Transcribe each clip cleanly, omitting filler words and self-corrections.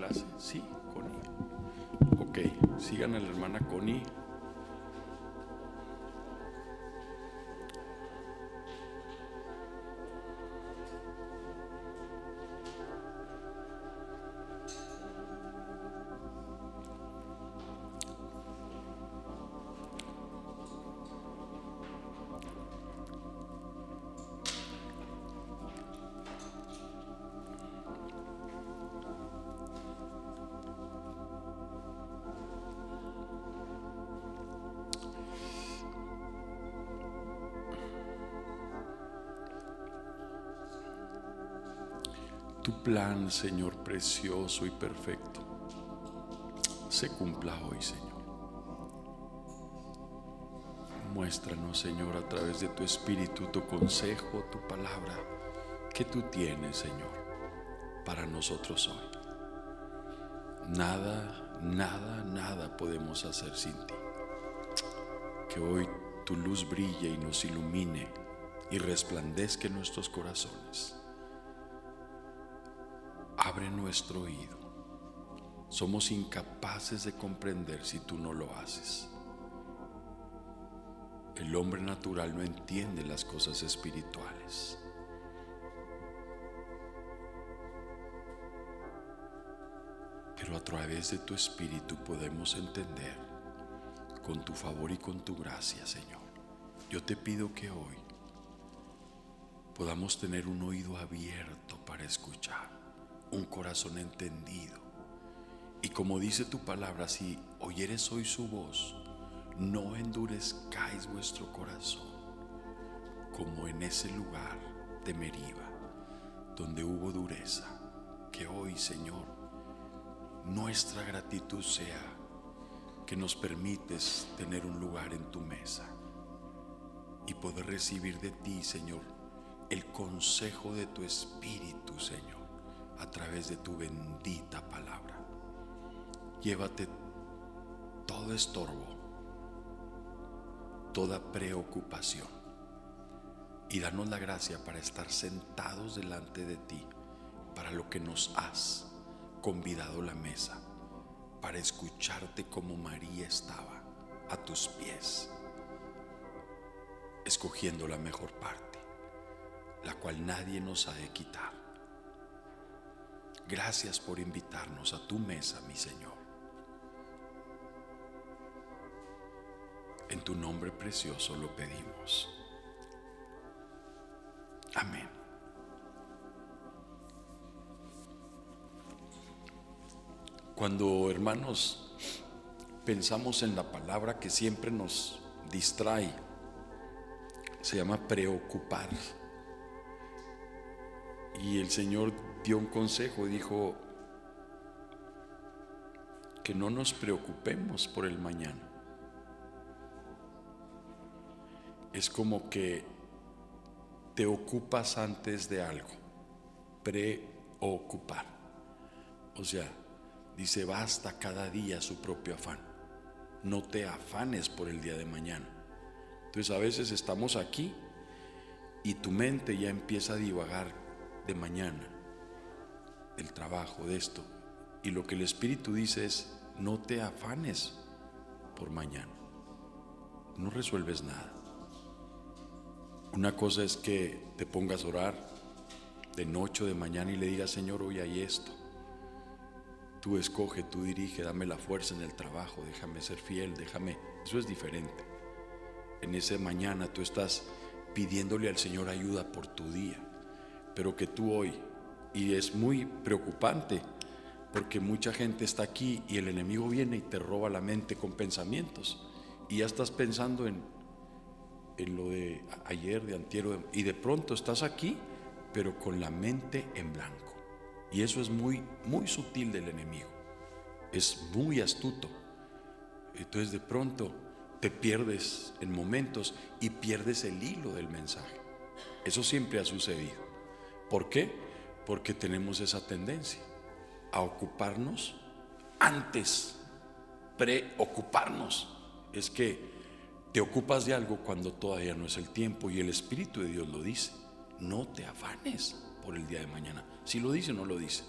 clase? Sí, Connie. Ok, sigan a la hermana Connie. Tu plan, Señor, precioso y perfecto, se cumpla hoy, Señor. Muéstranos, Señor, a través de tu Espíritu, tu consejo, tu palabra, que tú tienes, Señor, para nosotros hoy. Nada, nada, nada podemos hacer sin ti. Que hoy tu luz brille y nos ilumine y resplandezca en nuestros corazones. Abre nuestro oído. Somos incapaces de comprender si tú no lo haces. El hombre natural no entiende las cosas espirituales. Pero a través de tu Espíritu podemos entender, con tu favor y con tu gracia, Señor. Yo te pido que hoy podamos tener un oído abierto para escuchar, un corazón entendido. Y como dice tu palabra, si oyeres hoy su voz, no endurezcáis vuestro corazón, como en ese lugar de Meriba, donde hubo dureza. Que hoy, Señor, nuestra gratitud sea que nos permites tener un lugar en tu mesa y poder recibir de ti, Señor, el consejo de tu Espíritu, Señor, a través de tu bendita palabra. Llévate todo estorbo, toda preocupación, y danos la gracia para estar sentados delante de ti, para lo que nos has convidado a la mesa, para escucharte como María estaba a tus pies, escogiendo la mejor parte, la cual nadie nos ha de quitar. Gracias por invitarnos a tu mesa, mi Señor. En tu nombre precioso lo pedimos. Amén. Cuando, hermanos, pensamos en la palabra que siempre nos distrae, se llama preocupar. Y el Señor dio un consejo, dijo que no nos preocupemos por el mañana. Es como que te ocupas antes de algo, preocupar. O sea, dice, basta cada día su propio afán. No te afanes por el día de mañana. Entonces a veces estamos aquí y tu mente ya empieza a divagar de mañana, del trabajo, de esto. Y lo que el Espíritu dice es, no te afanes por mañana. No resuelves nada. Una cosa es que te pongas a orar de noche o de mañana y le digas, Señor, hoy hay esto. Tú escoge, tú dirige, dame la fuerza en el trabajo, déjame ser fiel, déjame. Eso es diferente. En ese mañana tú estás pidiéndole al Señor ayuda por tu día. Pero que tú hoy, y es muy preocupante, porque mucha gente está aquí y el enemigo viene y te roba la mente con pensamientos. Y ya estás pensando en lo de ayer, de antier, y de pronto estás aquí, pero con la mente en blanco. Y eso es muy, muy sutil del enemigo. Es muy astuto. Entonces de pronto te pierdes en momentos y pierdes el hilo del mensaje. Eso siempre ha sucedido. ¿Por qué? Porque tenemos esa tendencia a ocuparnos antes, preocuparnos. Es que te ocupas de algo cuando todavía no es el tiempo, y el Espíritu de Dios lo dice. No te afanes por el día de mañana. Si lo dice o no lo dice.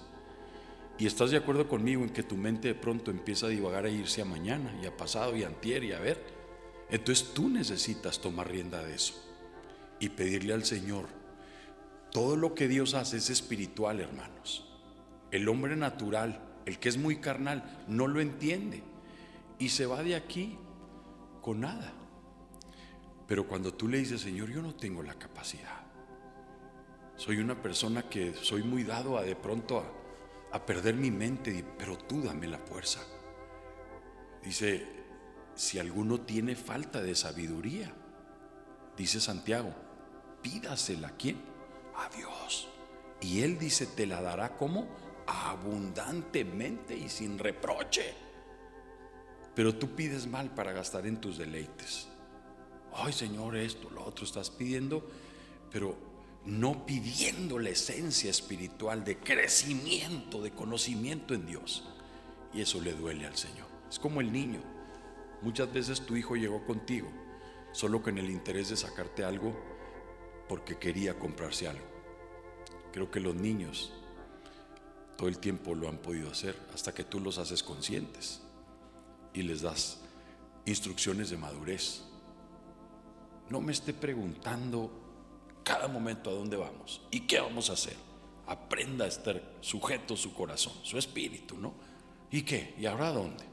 Y estás de acuerdo conmigo en que tu mente de pronto empieza a divagar a irse a mañana y a pasado y a antier y a ver. Entonces tú necesitas tomar rienda de eso y pedirle al Señor. Todo lo que Dios hace es espiritual, hermanos. El hombre natural, el que es muy carnal, no lo entiende y se va de aquí con nada. Pero cuando tú le dices, Señor, yo no tengo la capacidad, soy una persona que soy muy dado a de pronto a perder mi mente, pero tú dame la fuerza. Dice, si alguno tiene falta de sabiduría, dice Santiago, pídasela. ¿A quién? A Dios. Y Él dice, te la dará como abundantemente y sin reproche. Pero tú pides mal para gastar en tus deleites. Ay, Señor, esto, lo otro estás pidiendo, pero no pidiendo la esencia espiritual de crecimiento, de conocimiento en Dios. Y eso le duele al Señor. Es como el niño. Muchas veces tu hijo llegó contigo solo con el interés de sacarte algo porque quería comprarse algo. Creo que los niños todo el tiempo lo han podido hacer hasta que tú los haces conscientes y les das instrucciones de madurez. No me esté preguntando cada momento a dónde vamos y qué vamos a hacer. Aprenda a estar sujeto su corazón, su espíritu, ¿no? ¿Y qué? ¿Y ahora dónde?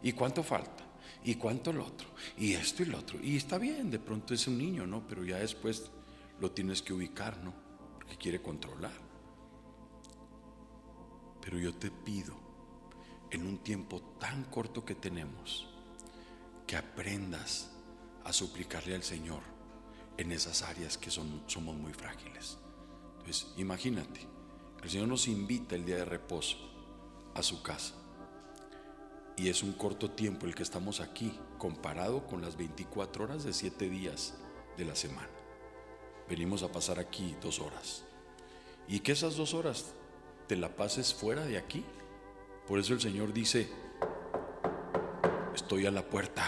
¿Y cuánto falta? ¿Y cuánto el otro? Y esto y lo otro. Y está bien, de pronto es un niño, ¿no? Pero ya después lo tienes que ubicar, ¿no? Porque quiere controlar. Pero yo te pido, en un tiempo tan corto que tenemos, que aprendas a suplicarle al Señor en esas áreas que somos muy frágiles. Entonces, imagínate, el Señor nos invita el día de reposo a su casa. Y es un corto tiempo el que estamos aquí, comparado con las 24 horas de 7 días de la semana. Venimos a pasar aquí 2 horas. Y que esas 2 horas te la pases fuera de aquí. Por eso el Señor dice, estoy a la puerta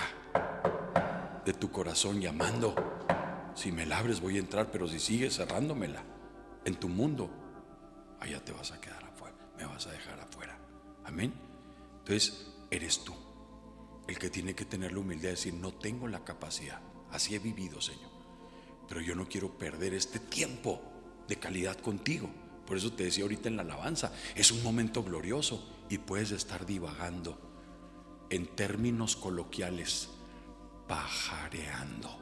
de tu corazón llamando. Si me la abres voy a entrar, pero si sigues cerrándomela en tu mundo, allá te vas a quedar afuera, me vas a dejar afuera. Amén. Entonces eres tú el que tiene que tener la humildad de decir, no tengo la capacidad, así he vivido, Señor, pero yo no quiero perder este tiempo de calidad contigo. Por eso te decía ahorita en la alabanza, es un momento glorioso y puedes estar divagando, en términos coloquiales, pajareando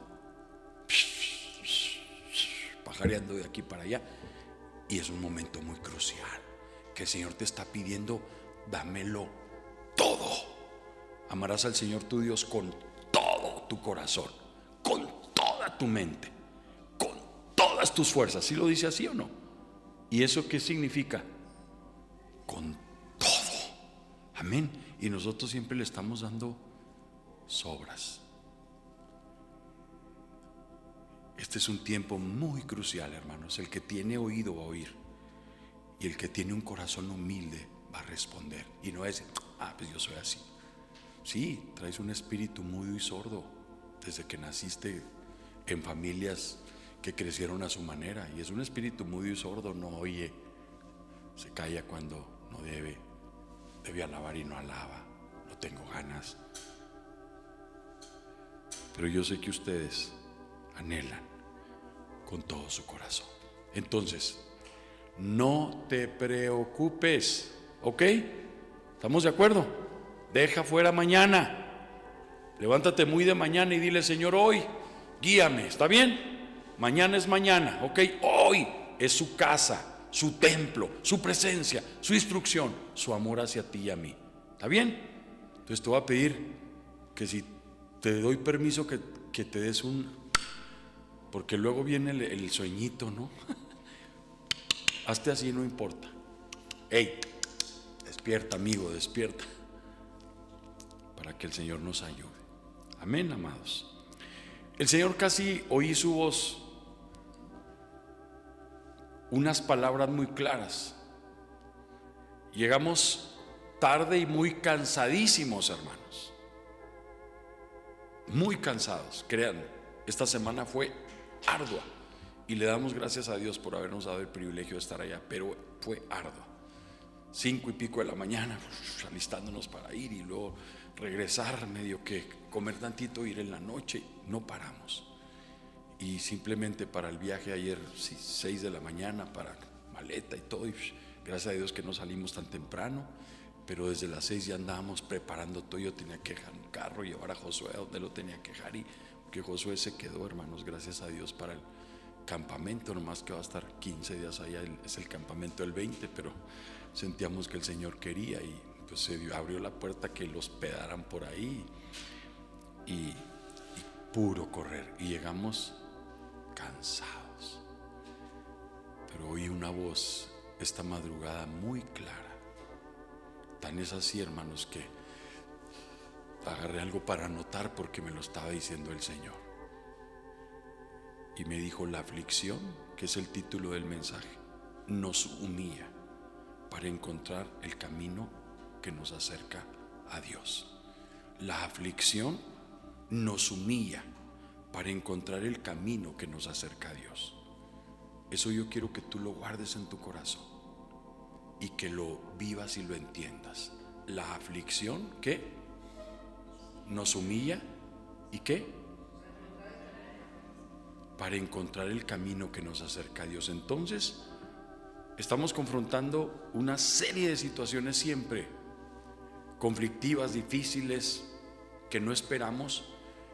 de aquí para allá. Y es un momento muy crucial que el Señor te está pidiendo, dámelo todo. Amarás al Señor tu Dios con todo tu corazón, con toda tu mente, con todas tus fuerzas. ¿Sí lo dice así o no? ¿Y eso qué significa? Con todo. Amén. Y nosotros siempre le estamos dando sobras. Este es un tiempo muy crucial, hermanos. El que tiene oído va a oír, y el que tiene un corazón humilde va a responder. Y no es, pues yo soy así. Sí, traes un espíritu mudo y sordo desde que naciste en familias que crecieron a su manera. Y es un espíritu mudo y sordo, no oye, se calla cuando no debe alabar y no alaba, no tengo ganas. Pero yo sé que ustedes anhelan con todo su corazón. Entonces, no te preocupes, ¿ok? ¿Estamos de acuerdo? Deja fuera mañana. Levántate muy de mañana y dile, Señor, hoy guíame, ¿está bien? Mañana es mañana, ¿ok? Hoy es su casa, su templo, su presencia, su instrucción, su amor hacia ti y a mí. ¿Está bien? Entonces te voy a pedir que si te doy permiso que te des porque luego viene el sueñito, ¿no? Hazte así, no importa. Hey, despierta, amigo, despierta, para que el Señor nos ayude. Amén, amados. El Señor, casi oí su voz, unas palabras muy claras. Llegamos tarde y muy cansadísimos, hermanos. Muy cansados, créanme. Esta semana fue ardua y le damos gracias a Dios por habernos dado el privilegio de estar allá, pero fue ardua. 5 y pico de la mañana, alistándonos para ir y luego regresar, medio que comer tantito, ir en la noche. No paramos. Y simplemente para el viaje ayer, 6 de la mañana, para maleta y todo, y gracias a Dios que no salimos tan temprano, pero desde las 6 ya andábamos preparando todo. Yo tenía que dejar un carro, llevar a Josué a donde lo tenía que dejar, y que Josué se quedó, hermanos, gracias a Dios, para el campamento, nomás que va a estar 15 días allá. Es el campamento del 20, pero sentíamos que el Señor quería, y pues abrió la puerta que los hospedaran por ahí, y puro correr, y llegamos cansados. Pero oí una voz esta madrugada muy clara. Tan es así, hermanos, que agarré algo para anotar porque me lo estaba diciendo el Señor. Y me dijo: la aflicción, que es el título del mensaje, nos humilla para encontrar el camino que nos acerca a Dios. La aflicción nos humilla para encontrar el camino que nos acerca a Dios. Eso yo quiero que tú lo guardes en tu corazón y que lo vivas y lo entiendas. La aflicción, ¿qué? Nos humilla, ¿y qué? Para encontrar el camino que nos acerca a Dios. Entonces, estamos confrontando una serie de situaciones siempre conflictivas, difíciles, que no esperamos.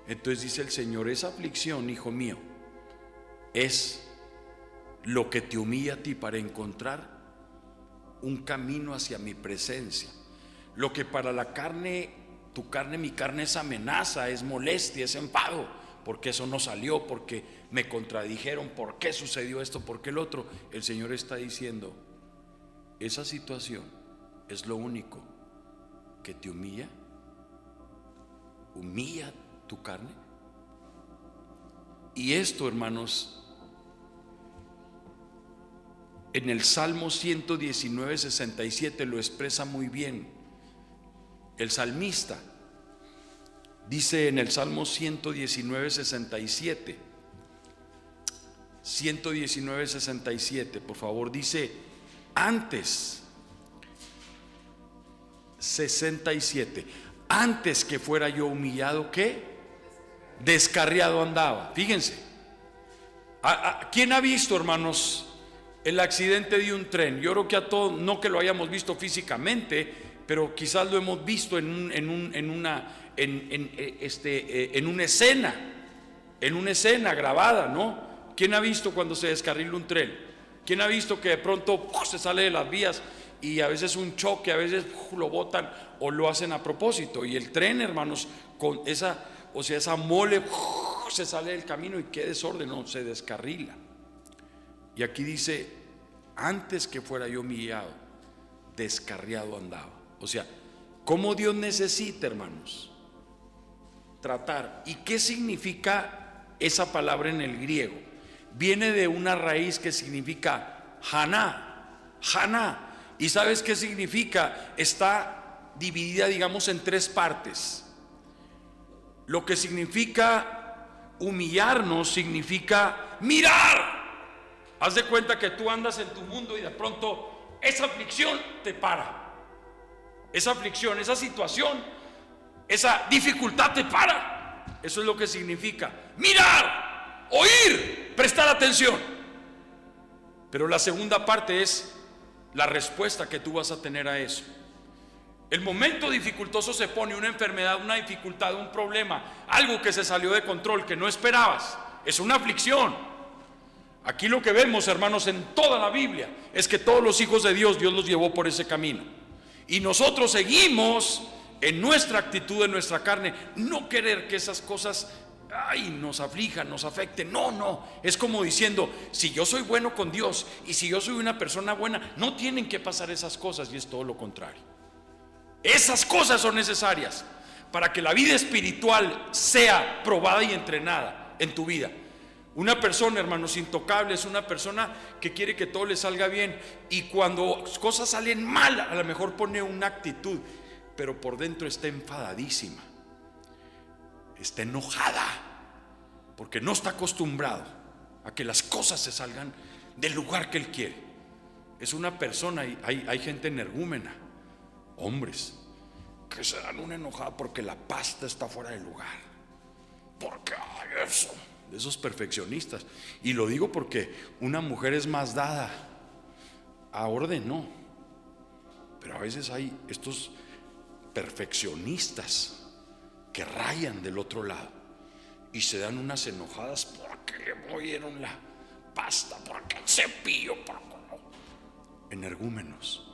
Entonces dice el Señor: esa aflicción, hijo mío, es lo que te humilla a ti para encontrar un camino hacia mi presencia. Lo que para la carne, tu carne, mi carne, es amenaza, es molestia, es enfado, porque eso no salió, porque me contradijeron, por qué sucedió esto, por qué el otro. El Señor está diciendo: esa situación es lo único que te humilla tu carne. Y esto, hermanos, en el Salmo 119, 67 lo expresa muy bien el salmista. Dice en el Salmo 119, 67, 119, 67, por favor, dice: antes, 67, antes que fuera yo humillado, ¿qué? Descarriado andaba. Fíjense, ¿quién ha visto, hermanos, el accidente de un tren? Yo creo que a todos, no que lo hayamos visto físicamente, pero quizás lo hemos visto en una escena grabada, ¿no? ¿Quién ha visto cuando se descarrila un tren? ¿Quién ha visto que de pronto se sale de las vías y a veces un choque, a veces lo botan o lo hacen a propósito? Y el tren, hermanos, con esa mole se sale del camino y qué desorden, no, se descarrila. Y aquí dice: antes que fuera yo humillado, descarriado andaba. O sea, ¿cómo Dios necesita, hermanos, tratar? ¿Y qué significa esa palabra en el griego? Viene de una raíz que significa Haná. ¿Y sabes qué significa? Está dividida, digamos, en 3 partes. Lo que significa humillarnos significa mirar. Haz de cuenta que tú andas en tu mundo y de pronto esa aflicción te para. Esa aflicción, esa situación, esa dificultad te para. Eso es lo que significa mirar, oír, prestar atención. Pero la segunda parte es la respuesta que tú vas a tener a eso. El momento dificultoso se pone, una enfermedad, una dificultad, un problema, algo que se salió de control, que no esperabas. Es una aflicción. Aquí lo que vemos, hermanos, en toda la Biblia es que todos los hijos de Dios los llevó por ese camino. Y nosotros seguimos en nuestra actitud, en nuestra carne, no querer que esas cosas nos aflijan, nos afecten. No, es como diciendo: si yo soy bueno con Dios y si yo soy una persona buena, no tienen que pasar esas cosas. Y es todo lo contrario. Esas cosas son necesarias para que la vida espiritual sea probada y entrenada en tu vida. Una persona, hermanos, intocable es una persona que quiere que todo le salga bien, y cuando cosas salen mal, a lo mejor pone una actitud, pero por dentro está enfadadísima, está enojada, porque no está acostumbrado a que las cosas se salgan del lugar que él quiere. es una persona, y hay gente energúmena, hombres, que se dan una enojada porque la pasta está fuera de lugar, porque hay eso, de esos perfeccionistas. Y lo digo porque una mujer es más dada a orden, no, pero a veces hay estos perfeccionistas que rayan del otro lado y se dan unas enojadas porque le movieron la pasta, porque el cepillo, energúmenos.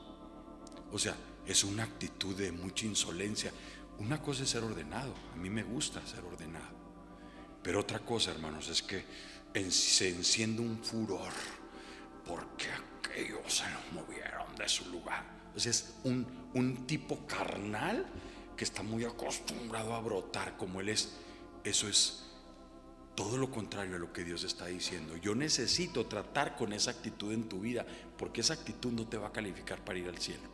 O sea, es una actitud de mucha insolencia. Una cosa es ser ordenado, a mí me gusta ser ordenado, pero otra cosa, hermanos, es que se enciende un furor porque aquellos se los movieron de su lugar. Entonces es un tipo carnal que está muy acostumbrado a brotar como él es. Eso es todo lo contrario a lo que Dios está diciendo. Yo necesito tratar con esa actitud en tu vida, porque esa actitud no te va a calificar para ir al cielo.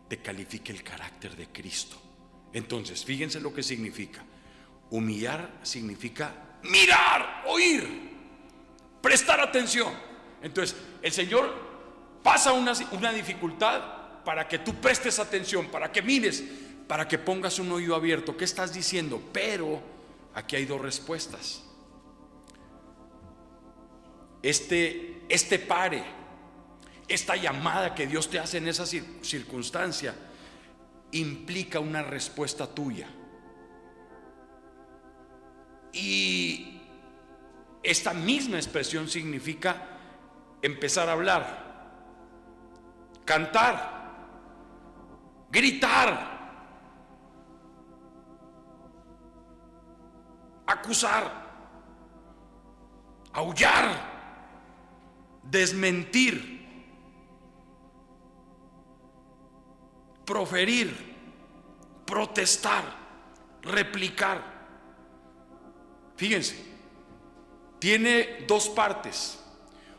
Te califica el carácter de Cristo. Entonces, fíjense lo que significa. Humillar significa mirar, oír, prestar atención. Entonces, el Señor pasa una dificultad para que tú prestes atención, para que mires, para que pongas un oído abierto. ¿Qué estás diciendo? Pero aquí hay dos respuestas. Este pare, esta llamada que Dios te hace en esa circunstancia, implica una respuesta tuya. Y esta misma expresión significa empezar a hablar, cantar, gritar, acusar, aullar, desmentir, proferir, protestar, replicar. Fíjense, tiene dos partes.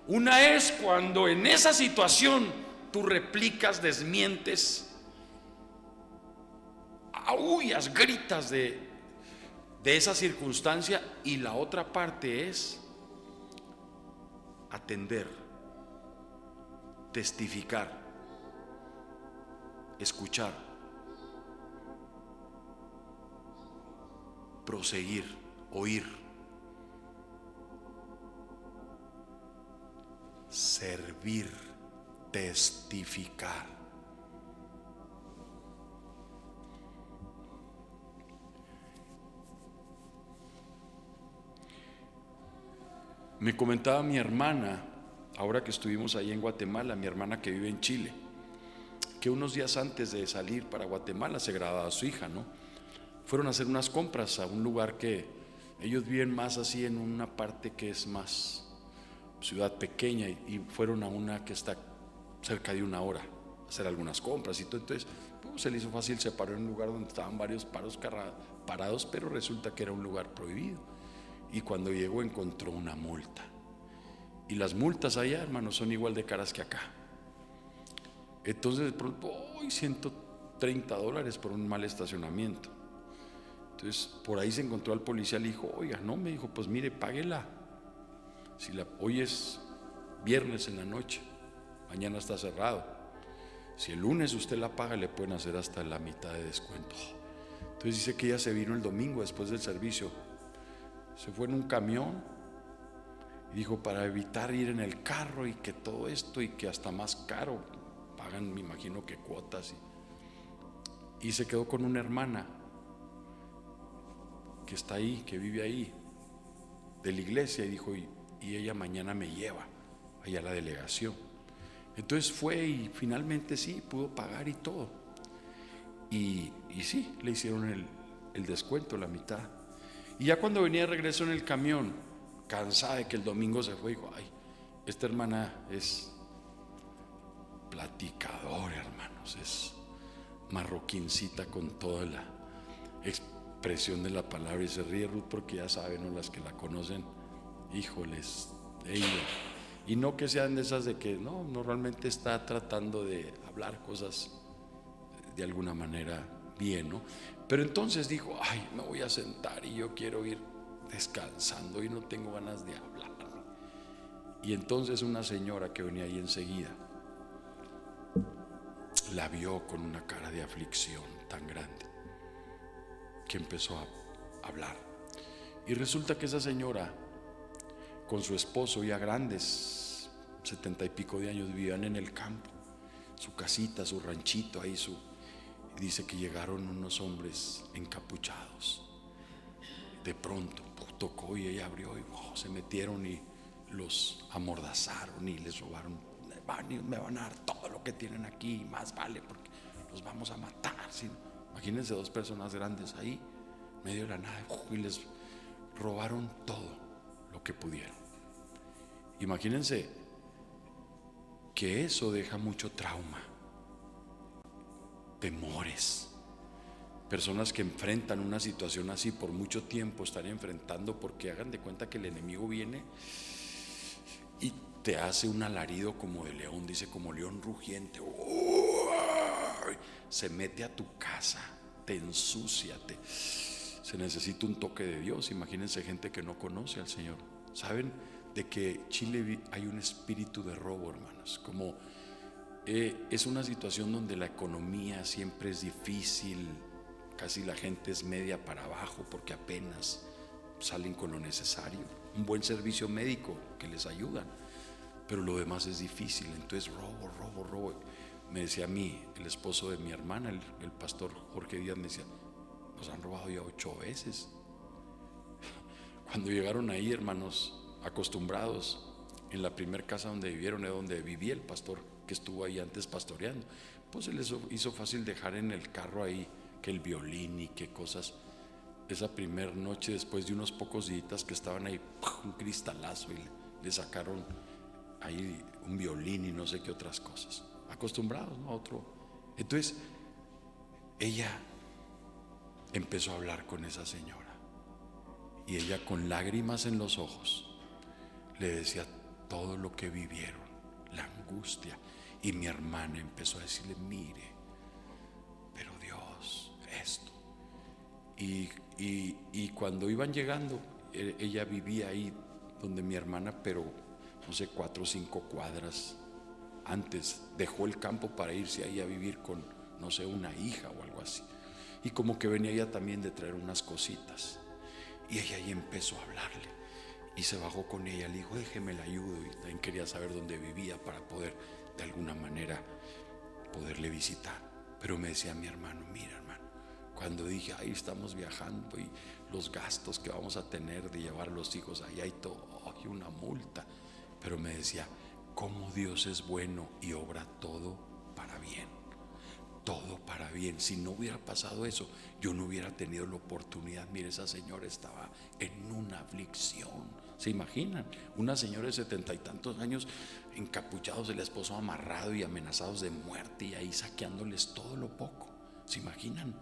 Una es cuando en esa situación tú replicas, desmientes, aullas, gritas de esa circunstancia, y la otra parte es atender, testificar, escuchar, proseguir, oír, servir, testificar. Me comentaba mi hermana, ahora que estuvimos ahí en Guatemala, mi hermana que vive en Chile, que unos días antes de salir para Guatemala se graduaba su hija, ¿no? Fueron a hacer unas compras a un lugar que ellos viven más así en una parte que es más ciudad pequeña, y fueron a una que está cerca de 1 hora a hacer algunas compras y todo. Entonces se le hizo fácil, se paró en un lugar donde estaban varios parados, pero resulta que era un lugar prohibido, y cuando llegó encontró una multa, y las multas allá, hermanos, son igual de caras que acá. Entonces de pronto, $130 por un mal estacionamiento. Entonces por ahí se encontró al policía, le dijo, oiga, no, me dijo, pues mire, páguela. Hoy es viernes en la noche, mañana está cerrado. Si el lunes usted la paga, le pueden hacer hasta la mitad de descuento. Entonces dice que ella se vino el domingo después del servicio, se fue en un camión y dijo, para evitar ir en el carro y que todo esto, y que hasta más caro, pagan, me imagino que cuotas, y se quedó con una hermana que está ahí, que vive ahí, de la iglesia, y dijo, y ella mañana me lleva allá a la delegación. Entonces fue, y finalmente sí, pudo pagar y todo, y sí, le hicieron el descuento, la mitad. Y ya cuando venía de regreso en el camión, cansada de que el domingo se fue, dijo, ay, esta hermana es platicadora, hermanos, es marroquincita con toda la expresión de la palabra, y se ríe Ruth porque ya saben, ¿no?, las que la conocen, híjoles, ella, y no que sean de esas de que no, normalmente está tratando de hablar cosas de alguna manera bien, ¿no? Pero entonces dijo, ay, me voy a sentar y yo quiero ir descansando y no tengo ganas de hablar. Y entonces una señora que venía ahí enseguida la vio con una cara de aflicción tan grande que empezó a hablar. Y resulta que esa señora con su esposo, ya grandes, 70 y pico de años, vivían en el campo, su casita, su ranchito ahí, y dice que llegaron unos hombres encapuchados. De pronto tocó y ella abrió y se metieron y los amordazaron y les robaron. Me van a dar todo lo que tienen aquí, más vale, porque los vamos a matar. ¿Sí? Imagínense dos personas grandes ahí, medio de la nada, y les robaron todo lo que pudieron. Imagínense que eso deja mucho trauma, temores. Personas que enfrentan una situación así por mucho tiempo están enfrentando, porque hagan de cuenta que el enemigo viene y te hace un alarido como de león, dice, como león rugiente. Se mete a tu casa, te ensucia, se necesita un toque de Dios. Imagínense gente que no conoce al Señor. ¿Saben de que Chile hay un espíritu de robo, hermanos? Como es una situación donde la economía siempre es difícil. Casi la gente es media para abajo porque apenas salen con lo necesario. Un buen servicio médico que les ayudan, pero lo demás es difícil. Entonces robo. Me decía a mí, el esposo de mi hermana, el pastor Jorge Díaz, me decía, nos han robado ya 8 veces. Cuando llegaron ahí, hermanos, acostumbrados, en la primera casa donde vivieron, es donde vivía el pastor que estuvo ahí antes pastoreando, pues se les hizo fácil dejar en el carro ahí que el violín y qué cosas. Esa primera noche, después de unos pocos días que estaban ahí, un cristalazo, y le sacaron ahí un violín y no sé qué otras cosas. Acostumbrados, ¿no? Otro. Entonces ella empezó a hablar con esa señora y ella, con lágrimas en los ojos, le decía todo lo que vivieron, la angustia. Y mi hermana empezó a decirle, mire, pero Dios, esto. Y cuando iban llegando, ella vivía ahí donde mi hermana, pero no sé, 4 o 5 cuadras antes. Dejó el campo para irse ahí a vivir con, no sé, una hija o algo así. Y como que venía ella también de traer unas cositas. Y ella ahí empezó a hablarle. Y se bajó con ella, le dijo, déjeme la ayudo. Y también quería saber dónde vivía para poder, de alguna manera, poderle visitar. Pero me decía mi hermano, mira hermano, cuando dije, ahí estamos viajando y los gastos que vamos a tener de llevar a los hijos allá y todo, y una multa. Pero me decía, cómo Dios es bueno y obra todo para bien. Todo para bien. Si no hubiera pasado eso, yo no hubiera tenido la oportunidad. Mire, esa señora estaba en una aflicción. ¿Se imaginan? Una señora de 70 y tantos años, encapuchados, el esposo amarrado y amenazados de muerte, y ahí saqueándoles todo lo poco. ¿Se imaginan?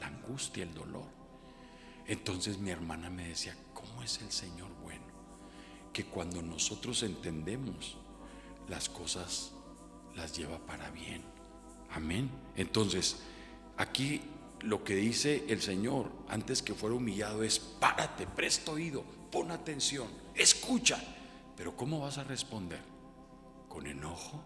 La angustia, el dolor. Entonces mi hermana me decía, ¿cómo es el Señor bueno? Que cuando nosotros entendemos, las cosas las lleva para bien. Amén. Entonces, aquí lo que dice el Señor antes que fuera humillado es: párate, presta oído, pon atención, escucha. Pero ¿cómo vas a responder? ¿Con enojo?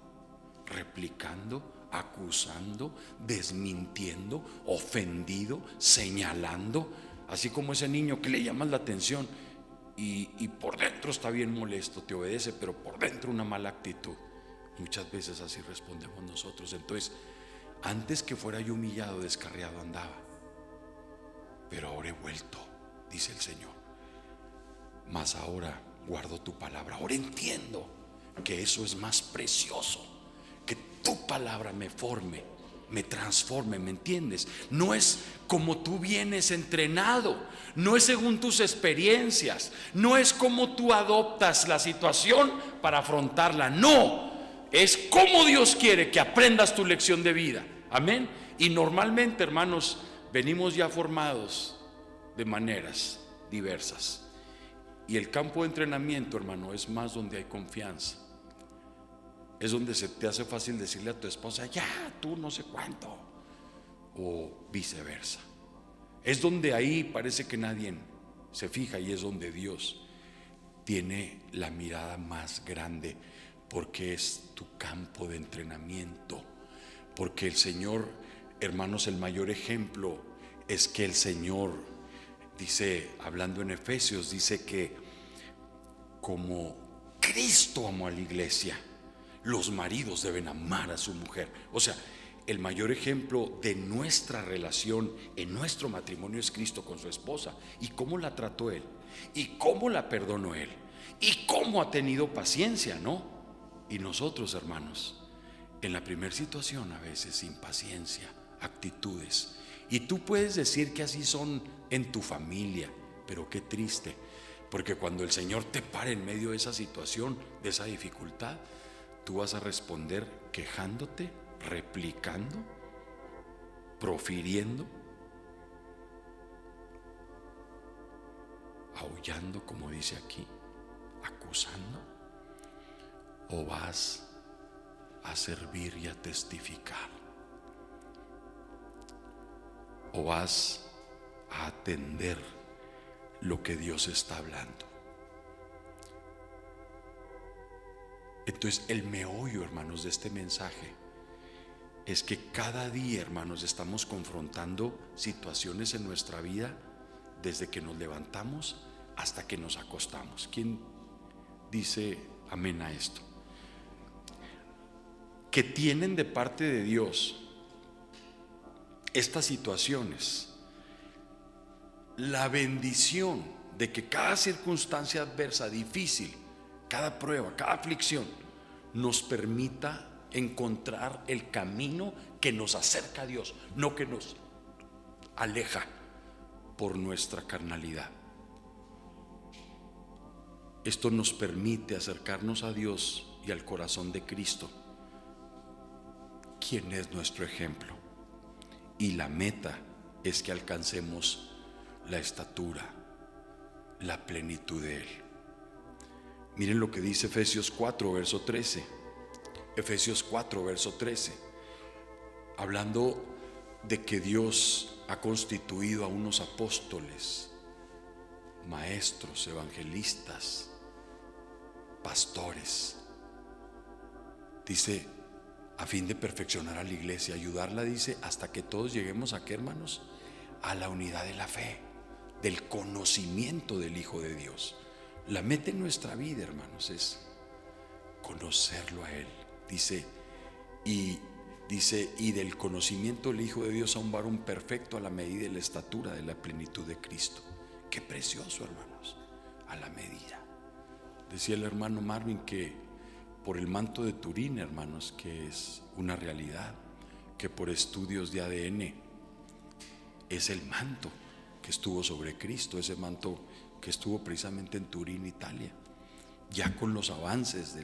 ¿Replicando? ¿Acusando? ¿Desmintiendo? ¿Ofendido? ¿Señalando? Así como ese niño que le llamas la atención y por dentro está bien molesto, te obedece, pero por dentro una mala actitud. Muchas veces así respondemos nosotros. Entonces, antes que fuera yo humillado, descarriado andaba, pero ahora he vuelto, dice el Señor. Mas ahora guardo tu palabra. Ahora entiendo que eso es más precioso, que tu palabra me forme, me transforme, ¿me entiendes? No es como tú vienes entrenado, no es según tus experiencias, no es como tú adoptas la situación para afrontarla, no, es como Dios quiere que aprendas tu lección de vida. Amén. Y normalmente, hermanos, venimos ya formados de maneras diversas. Y el campo de entrenamiento, hermano, es más donde hay confianza. Es donde se te hace fácil decirle a tu esposa: ya, tú no sé cuánto. O viceversa. Es donde ahí parece que nadie se fija, y es donde Dios tiene la mirada más grande, porque es tu campo de entrenamiento Porque el Señor, hermanos, el mayor ejemplo es que el Señor dice, hablando en Efesios, dice que como Cristo amó a la iglesia, los maridos deben amar a su mujer. O sea, el mayor ejemplo de nuestra relación en nuestro matrimonio es Cristo con su esposa. Y cómo la trató Él, y cómo la perdonó Él, y cómo ha tenido paciencia, ¿no? Y nosotros, hermanos, en la primera situación a veces impaciencia, actitudes. Y tú puedes decir que así son en tu familia, pero qué triste, porque cuando el Señor te para en medio de esa situación, de esa dificultad, tú vas a responder quejándote, replicando, profiriendo, aullando, como dice aquí, acusando, o vas a servir y a testificar, o vas a atender lo que Dios está hablando. Entonces el meollo, hermanos, de este mensaje es que cada día, hermanos, estamos confrontando situaciones en nuestra vida desde que nos levantamos hasta que nos acostamos. ¿Quién dice amén a esto? Que tienen de parte de Dios estas situaciones la bendición de que cada circunstancia adversa, difícil, cada prueba, cada aflicción nos permita encontrar el camino que nos acerca a Dios, no que nos aleja por nuestra carnalidad. Esto nos permite acercarnos a Dios y al corazón de Cristo, quien es nuestro ejemplo, y la meta es que alcancemos la estatura, la plenitud de Él. Miren lo que dice Efesios 4, verso 13. Efesios 4, verso 13. Hablando de que Dios ha constituido a unos apóstoles, maestros, evangelistas, pastores. Dice, a fin de perfeccionar a la iglesia, ayudarla, dice, hasta que todos lleguemos a ¿qué, hermanos? A la unidad de la fe, del conocimiento del Hijo de Dios. La meta en nuestra vida, hermanos, es conocerlo a Él. Dice, y del conocimiento del Hijo de Dios a un varón perfecto a la medida de la estatura de la plenitud de Cristo. Qué precioso, hermanos, a la medida. Decía el hermano Marvin que por el manto de Turín, hermanos, que es una realidad, que por estudios de ADN es el manto que estuvo sobre Cristo, ese manto que estuvo precisamente en Turín, Italia, ya con los avances de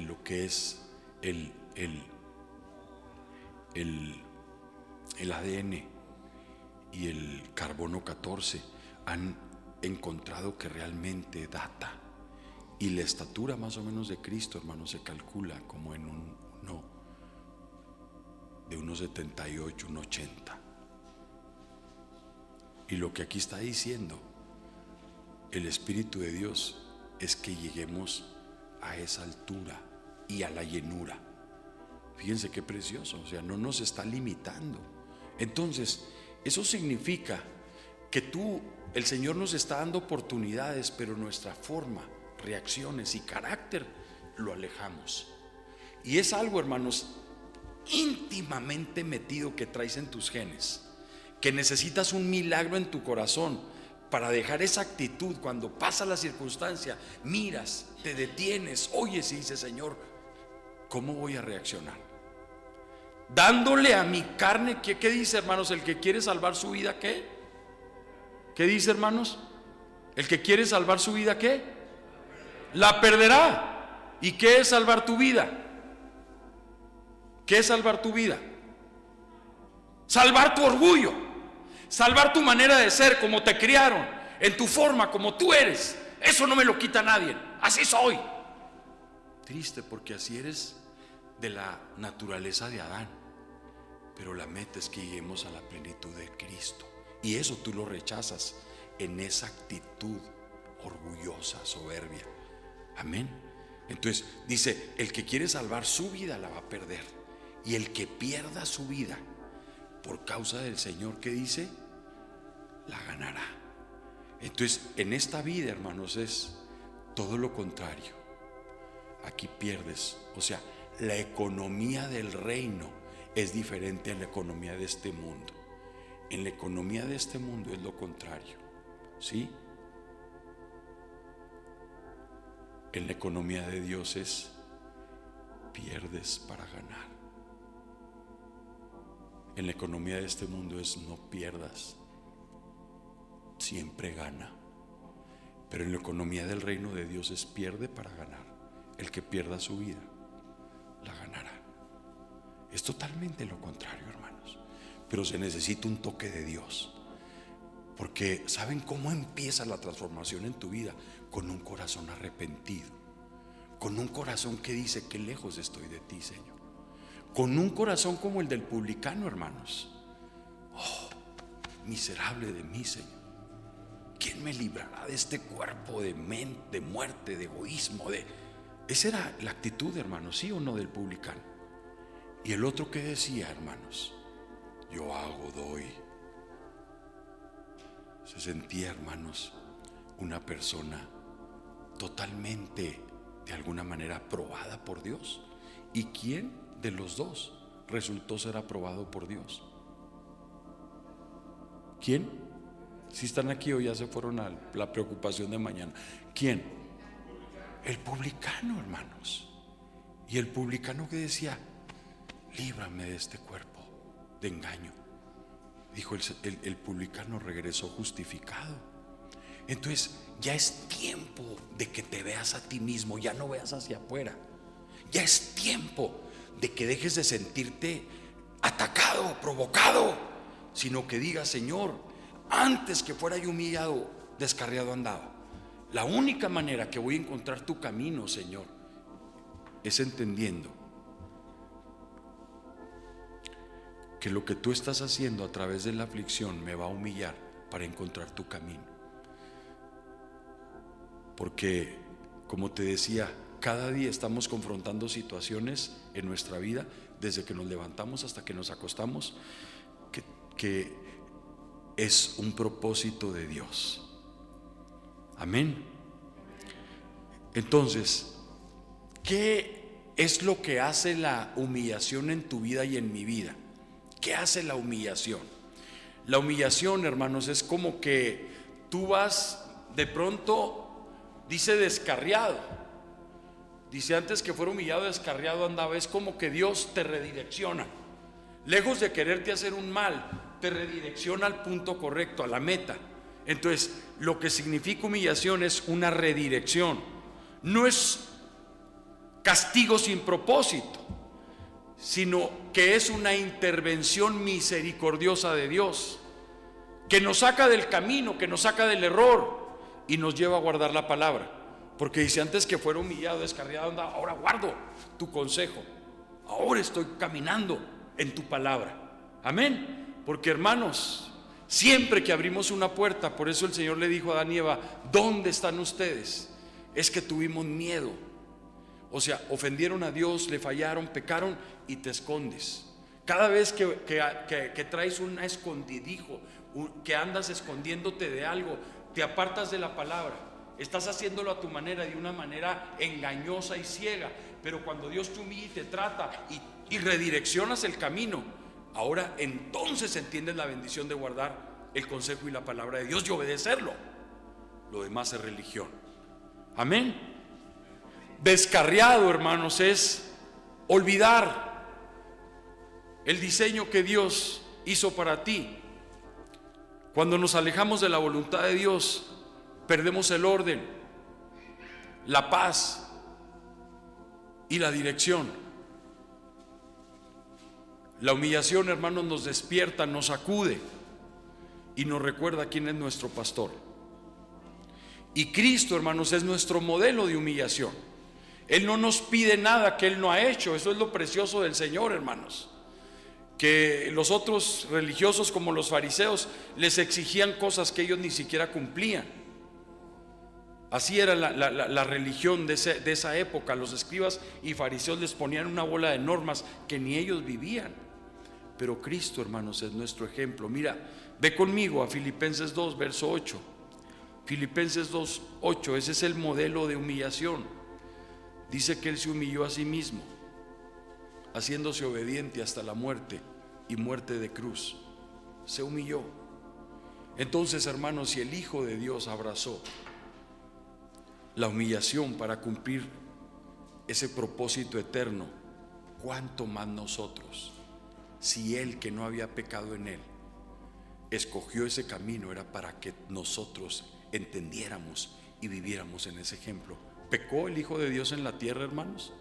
lo que es el ADN y el carbono 14, han encontrado que realmente data, y la estatura más o menos de Cristo, hermanos, se calcula como en de unos 78, unos 80. Y lo que aquí está diciendo el Espíritu de Dios es que lleguemos a esa altura y a la llenura. Fíjense qué precioso, o sea, no nos está limitando. Entonces, eso significa que el Señor nos está dando oportunidades, pero nuestra forma, reacciones y carácter lo alejamos. Y es algo, hermanos, íntimamente metido que traes en tus genes, que necesitas un milagro en tu corazón para dejar esa actitud. Cuando pasa la circunstancia, miras, te detienes, oyes y dices, Señor, ¿cómo voy a reaccionar? Dándole a mi carne, ¿qué dice, hermanos? El que quiere salvar su vida, ¿qué? ¿Qué dice, hermanos? El que quiere salvar su vida, ¿qué? La perderá. ¿Y qué es salvar tu vida? ¿Qué es salvar tu vida? Salvar tu orgullo, salvar tu manera de ser, como te criaron, en tu forma, como tú eres. Eso no me lo quita nadie, así soy. Triste, porque así eres de la naturaleza de Adán. Pero la meta es que lleguemos a la plenitud de Cristo, y eso tú lo rechazas en esa actitud orgullosa, soberbia. Amén. Entonces dice, el que quiere salvar su vida la va a perder, Y el que pierda su vida por causa del Señor, ¿qué dice? La ganará. Entonces, en esta vida, hermanos, es todo lo contrario. Aquí pierdes. O sea, la economía del reino es diferente a la economía de este mundo. En la economía de este mundo es lo contrario, ¿sí? En la economía de Dios es pierdes para ganar. En la economía de este mundo es no pierdas, siempre gana. Pero en la economía del reino de Dios es pierde para ganar. El que pierda su vida, la ganará. Es totalmente lo contrario, hermanos. Pero se necesita un toque de Dios. Porque ¿saben cómo empieza la transformación en tu vida? Con un corazón arrepentido. Con un corazón que dice que lejos estoy de ti, Señor. Con un corazón como el del publicano, hermanos. Oh, miserable de mí, Señor. ¿Quién me librará de este cuerpo de muerte, de egoísmo? Esa era la actitud, hermanos, ¿sí o no, del publicano? Y el otro que decía, hermanos, yo hago, doy. Se sentía, hermanos, una persona totalmente, de alguna manera, aprobada por Dios. ¿Y quién de los dos resultó ser aprobado por Dios? ¿Quién? Si están aquí o ya se fueron a la preocupación de mañana. ¿Quién? El publicano, hermanos. Y el publicano que decía, líbrame de este cuerpo de engaño. Dijo el publicano, regresó justificado. Entonces ya es tiempo de que te veas a ti mismo, ya no veas hacia afuera. Ya es tiempo de que dejes de sentirte atacado, provocado, sino que digas, Señor, antes que fuera yo humillado, descarriado andaba. La única manera que voy a encontrar tu camino, Señor, es entendiendo que lo que tú estás haciendo a través de la aflicción me va a humillar para encontrar tu camino. Porque, como te decía, cada día estamos confrontando situaciones en nuestra vida, desde que nos levantamos hasta que nos acostamos, que es un propósito de Dios. Amén. Entonces, ¿qué es lo que hace la humillación en tu vida y en mi vida? ¿Qué hace la humillación? La humillación, hermanos, es como que tú vas de pronto, dice descarriado. Dice antes que fuera humillado, descarriado andaba. Es como que Dios te redirecciona. Lejos de quererte hacer un mal, te redirecciona al punto correcto, a la meta. Entonces, lo que significa humillación es una redirección. No es castigo sin propósito, sino que es una intervención misericordiosa de Dios, que nos saca del camino, que nos saca del error y nos lleva a guardar la palabra. Porque dice, antes que fuera humillado, descarriado andaba, ahora guardo tu consejo, ahora estoy caminando en tu palabra. Amén. Porque, hermanos, siempre que abrimos una puerta, por eso el Señor le dijo a Adán y Eva, ¿dónde están ustedes? Es que tuvimos miedo. O sea, ofendieron a Dios, le fallaron, pecaron y te escondes. Cada vez que traes un escondidijo, que andas escondiéndote de algo, te apartas de la palabra. Estás haciéndolo a tu manera, de una manera engañosa y ciega. Pero cuando Dios te humilla y te trata y redireccionas el camino, ahora entonces entiendes la bendición de guardar el consejo y la palabra de Dios y obedecerlo. Lo demás es religión. Amén. Descarriado, hermanos, es olvidar el diseño que Dios hizo para ti. Cuando nos alejamos de la voluntad de Dios, perdemos el orden, la paz y la dirección. La humillación, hermanos, nos despierta, nos sacude y nos recuerda quién es nuestro pastor. Y Cristo, hermanos, es nuestro modelo de humillación. Él no nos pide nada que Él no ha hecho. Eso es lo precioso del Señor, hermanos. Que los otros religiosos, como los fariseos, les exigían cosas que ellos ni siquiera cumplían. Así era la religión de esa época. Los escribas y fariseos les ponían una bola de normas que ni ellos vivían. Pero Cristo, hermanos, es nuestro ejemplo. Mira, ve conmigo a Filipenses 2, verso 8. Filipenses 2, 8, ese es el modelo de humillación. Dice que Él se humilló a sí mismo, haciéndose obediente hasta la muerte y muerte de cruz. Se humilló. Entonces, hermanos, si el Hijo de Dios abrazó la humillación para cumplir ese propósito eterno, ¿cuánto más nosotros? Si Él, que no había pecado en Él, escogió ese camino, era para que nosotros entendiéramos y viviéramos en ese ejemplo. ¿Pecó el Hijo de Dios en la tierra, hermanos?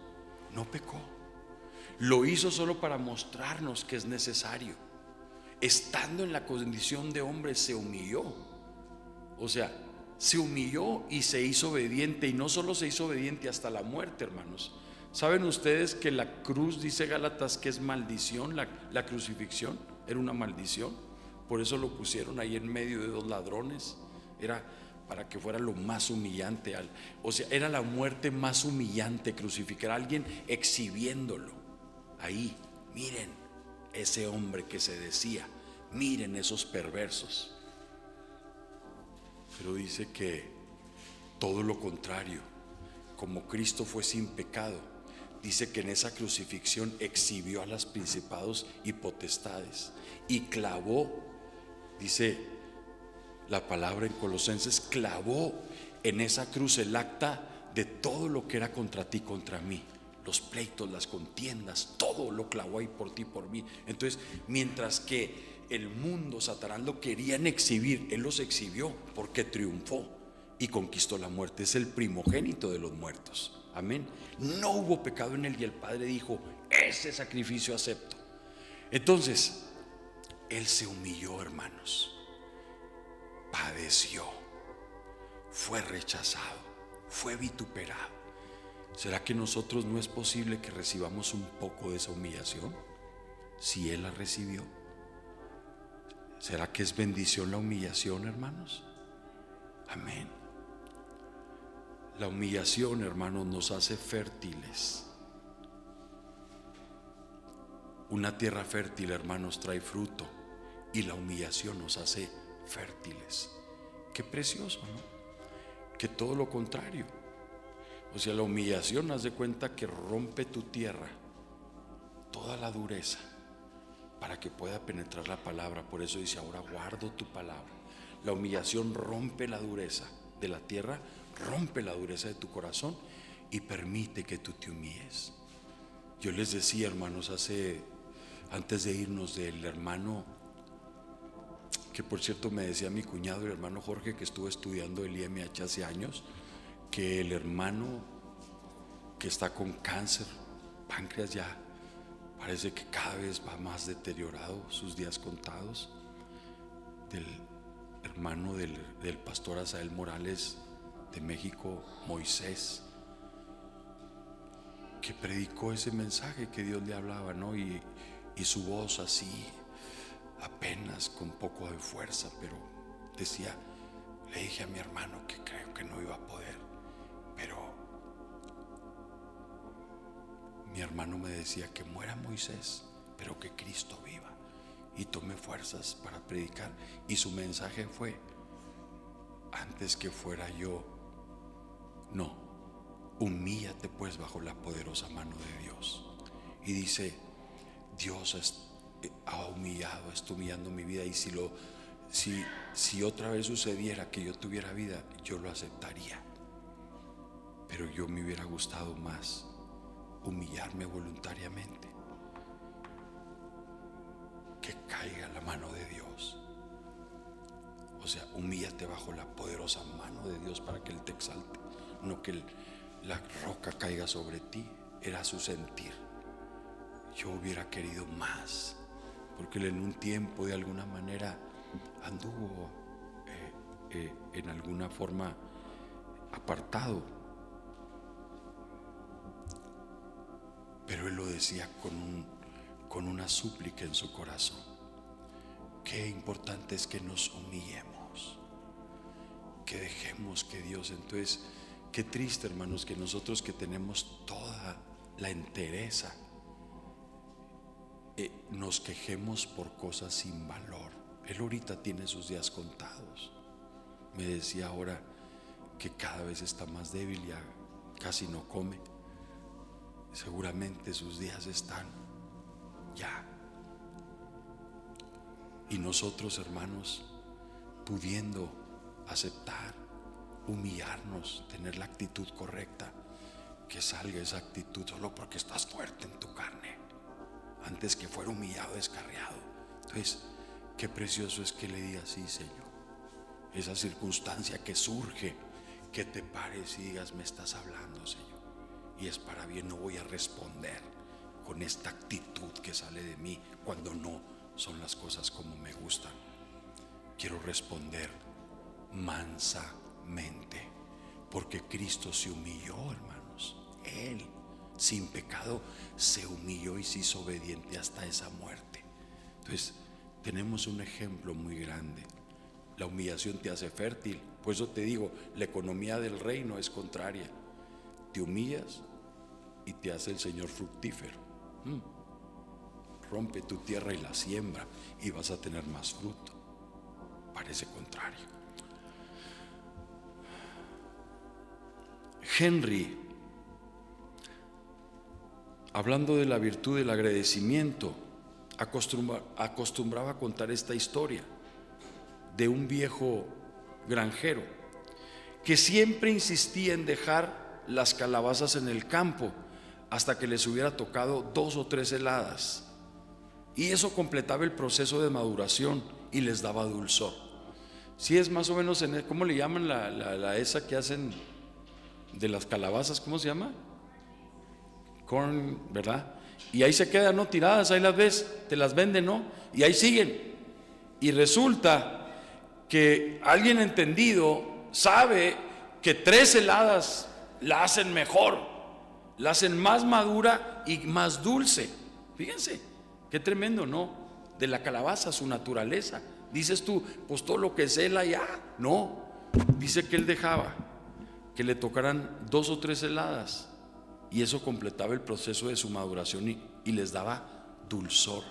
No pecó. Lo hizo solo para mostrarnos que es necesario. Estando en la condición de hombre, se humilló. O sea, se humilló y se hizo obediente. Y no solo se hizo obediente hasta la muerte, hermanos. ¿Saben ustedes que la cruz, dice Gálatas, que es maldición? La crucifixión era una maldición. Por eso lo pusieron ahí en medio de dos ladrones. Era para que fuera lo más humillante. O sea, era la muerte más humillante, crucificar a alguien exhibiéndolo. Ahí, miren ese hombre que se decía, miren esos perversos. Pero dice que todo lo contrario, como Cristo fue sin pecado, dice que en esa crucifixión exhibió a los principados y potestades y clavó, dice la palabra en Colosenses, clavó en esa cruz el acta de todo lo que era contra ti, contra mí. Los pleitos, las contiendas, todo lo clavó ahí por ti, por mí. Entonces, mientras que el mundo, Satanás, lo querían exhibir, Él los exhibió porque triunfó y conquistó la muerte. Es el primogénito de los muertos. Amén. No hubo pecado en Él y el Padre dijo: ese sacrificio acepto. Entonces, Él se humilló, hermanos. Padeció. Fue rechazado. Fue vituperado. ¿Será que nosotros no es posible que recibamos un poco de esa humillación? Si Él la recibió. ¿Será que es bendición la humillación, hermanos? Amén. La humillación, hermanos, nos hace fértiles. Una tierra fértil, hermanos, trae fruto, y la humillación nos hace fértiles. Qué precioso, ¿no? Que todo lo contrario. O sea, la humillación, haz de cuenta que rompe tu tierra, toda la dureza, para que pueda penetrar la palabra. Por eso dice: ahora guardo tu palabra. La humillación rompe la dureza de la tierra, rompe la dureza de tu corazón y permite que tú te humilles. Yo les decía, hermanos, antes de irnos, del hermano, que por cierto me decía mi cuñado, el hermano Jorge, que estuvo estudiando el IMH hace años, que el hermano que está con cáncer, páncreas, ya parece que cada vez va más deteriorado, sus días contados. Del hermano del pastor Asael Morales de México, Moisés, que predicó ese mensaje que Dios le hablaba, ¿no? Y su voz así, apenas con poco de fuerza, pero decía: le dije a mi hermano que creo que no iba a poder, pero mi hermano me decía que muera Moisés, pero que Cristo viva. Y tomé fuerzas para predicar, y su mensaje fue: antes que fuera yo, no, humíllate pues bajo la poderosa mano de Dios. Y dice: Dios ha humillado, está humillando mi vida, y si otra vez sucediera que yo tuviera vida, yo lo aceptaría. Pero yo me hubiera gustado más humillarme voluntariamente, que caiga la mano de Dios. O sea, humíllate bajo la poderosa mano de Dios para que Él te exalte, no que la roca caiga sobre ti. Era su sentir. Yo hubiera querido más, porque Él en un tiempo de alguna manera anduvo en alguna forma apartado, pero Él lo decía con una súplica en su corazón. Qué importante es que nos humillemos. que dejemos que Dios. Entonces, qué triste, hermanos, que nosotros que tenemos toda la entereza, nos quejemos por cosas sin valor. Él ahorita tiene sus días contados. Me decía ahora que cada vez está más débil, ya casi no come. Seguramente sus días están ya. Y nosotros, hermanos, pudiendo aceptar, humillarnos, tener la actitud correcta, que salga esa actitud solo porque estás fuerte en tu carne, antes que fuera humillado, descarriado. Entonces, qué precioso es que le digas: sí, Señor, esa circunstancia que surge, que te pares y digas: me estás hablando, Señor, y es para bien. No voy a responder con esta actitud que sale de mí cuando no son las cosas como me gustan. Quiero responder mansamente, porque Cristo se humilló, hermanos. Él, sin pecado, se humilló y se hizo obediente hasta esa muerte. Entonces, tenemos un ejemplo muy grande. La humillación te hace fértil. Por eso te digo, la economía del reino es contraria. Te humillas y te hace el Señor fructífero. Rompe tu tierra y la siembra y vas a tener más fruto. Parece contrario. Henry, hablando de la virtud del agradecimiento, acostumbraba a contar esta historia de un viejo granjero que siempre insistía en dejar las calabazas en el campo hasta que les hubiera tocado 2 o 3 heladas, y eso completaba el proceso de maduración y les daba dulzor. Si es más o menos ¿cómo le llaman la esa que hacen de las calabazas? ¿Cómo se llama? Corn, ¿verdad? Y ahí se quedan, ¿no? Tiradas, ahí las ves, te las venden, ¿no? Y ahí siguen. Y resulta que alguien entendido sabe que 3 heladas la hacen mejor, la hacen más madura y más dulce. Fíjense, qué tremendo, ¿no? De la calabaza, su naturaleza. Dices tú, pues todo lo que es hela ya. No, dice que él dejaba que le tocaran 2 o 3 heladas, y eso completaba el proceso de su maduración y les daba dulzor.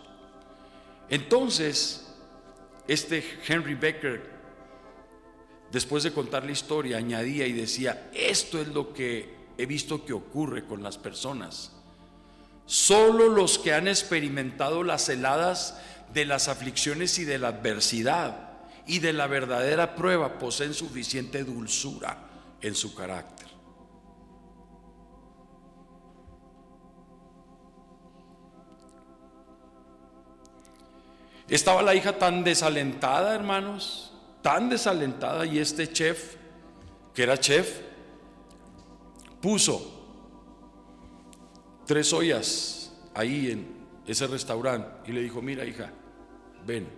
Entonces, este Henry Becker, después de contar la historia, añadía y decía: esto es lo que he visto que ocurre con las personas. Solo los que han experimentado las heladas de las aflicciones y de la adversidad y de la verdadera prueba poseen suficiente dulzura en su carácter. Estaba la hija tan desalentada, hermanos, tan desalentada, y este chef, que era chef, puso 3 ollas ahí en ese restaurante y le dijo: mira, hija, ven.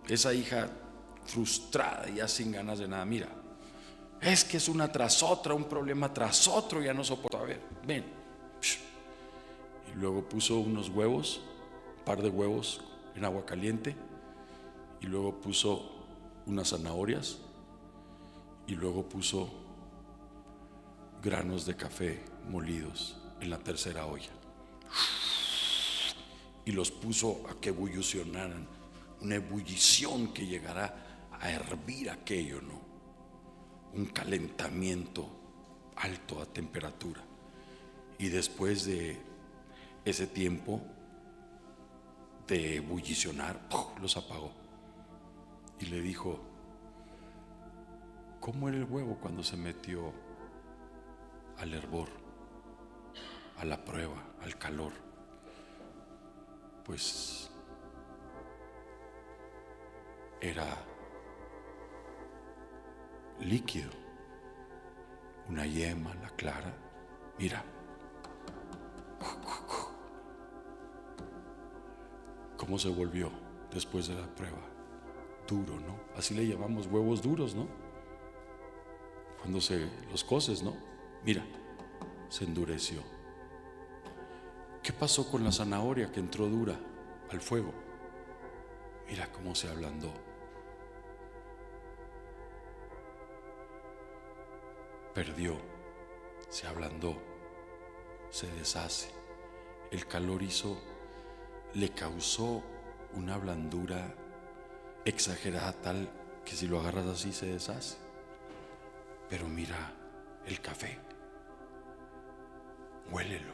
Esa hija frustrada, ya sin ganas de nada: mira, es que es una tras otra, un problema tras otro, ya no soporto. A ver, ven. Y luego puso unos huevos, un par de huevos en agua caliente, y luego puso unas zanahorias, y luego puso granos de café molidos en la tercera olla, y los puso a que ebullicionaran, una ebullición que llegara a hervir aquello, ¿no? Un calentamiento alto a temperatura. Y después de ese tiempo de ebullicionar, los apagó y le dijo: ¿cómo era el huevo cuando se metió al hervor, a la prueba, al calor? Pues era líquido, una yema, la clara. Mira cómo se volvió después de la prueba. Duro, ¿no? Así le llamamos huevos duros, ¿no? Cuando los coces, ¿no? Mira, se endureció. ¿Qué pasó con la zanahoria que entró dura al fuego? Mira cómo se ablandó. perdió, se ablandó, se deshace. El calor le causó una blandura exagerada tal que si lo agarras así se deshace. Pero mira el café, huélelo.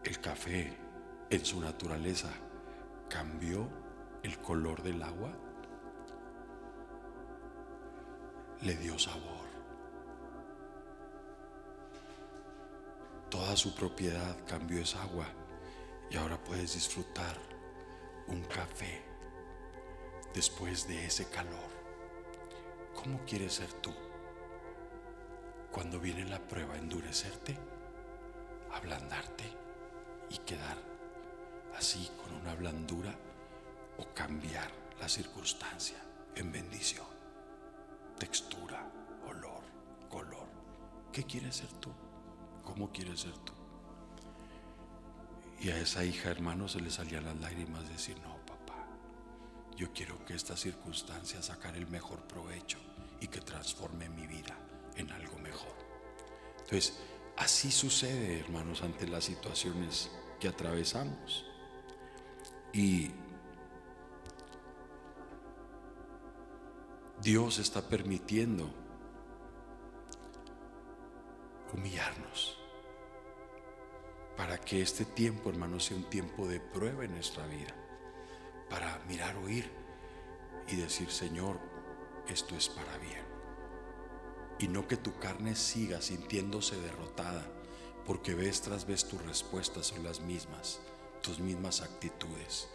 El café en su naturaleza cambió el color del agua, le dio sabor. Toda su propiedad cambió esa agua y ahora puedes disfrutar un café después de ese calor. ¿Cómo quieres ser tú? Cuando viene la prueba, endurecerte, ablandarte y quedar así con una blandura, o cambiar la circunstancia en bendición, textura, olor, color. ¿Qué quieres ser tú? ¿Cómo quieres ser tú? Y a esa hija, hermano, se le salían las lágrimas, decir: no, papá, yo quiero que esta circunstancia sacar el mejor provecho y que transforme mi vida en algo mejor. Entonces, así sucede, hermanos, ante las situaciones que atravesamos. Y Dios está permitiendo humillarnos para que este tiempo, hermanos, sea un tiempo de prueba en nuestra vida, para mirar, oír y decir: Señor, esto es para bien. Y no que tu carne siga sintiéndose derrotada, porque vez tras vez tus respuestas son las mismas, tus mismas actitudes.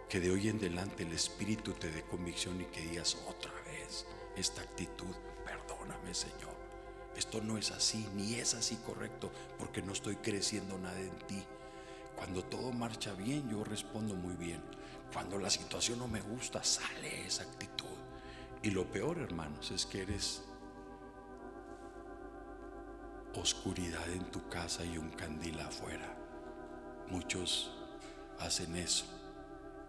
Que de hoy en adelante el Espíritu te dé convicción y que digas otra vez esta actitud: perdóname, Señor, esto no es así, ni es así correcto, porque no estoy creciendo nada en ti. Cuando todo marcha bien, yo respondo muy bien. Cuando la situación no me gusta, sale esa actitud. Y lo peor, hermanos, es que eres oscuridad en tu casa y un candil afuera. Muchos hacen eso.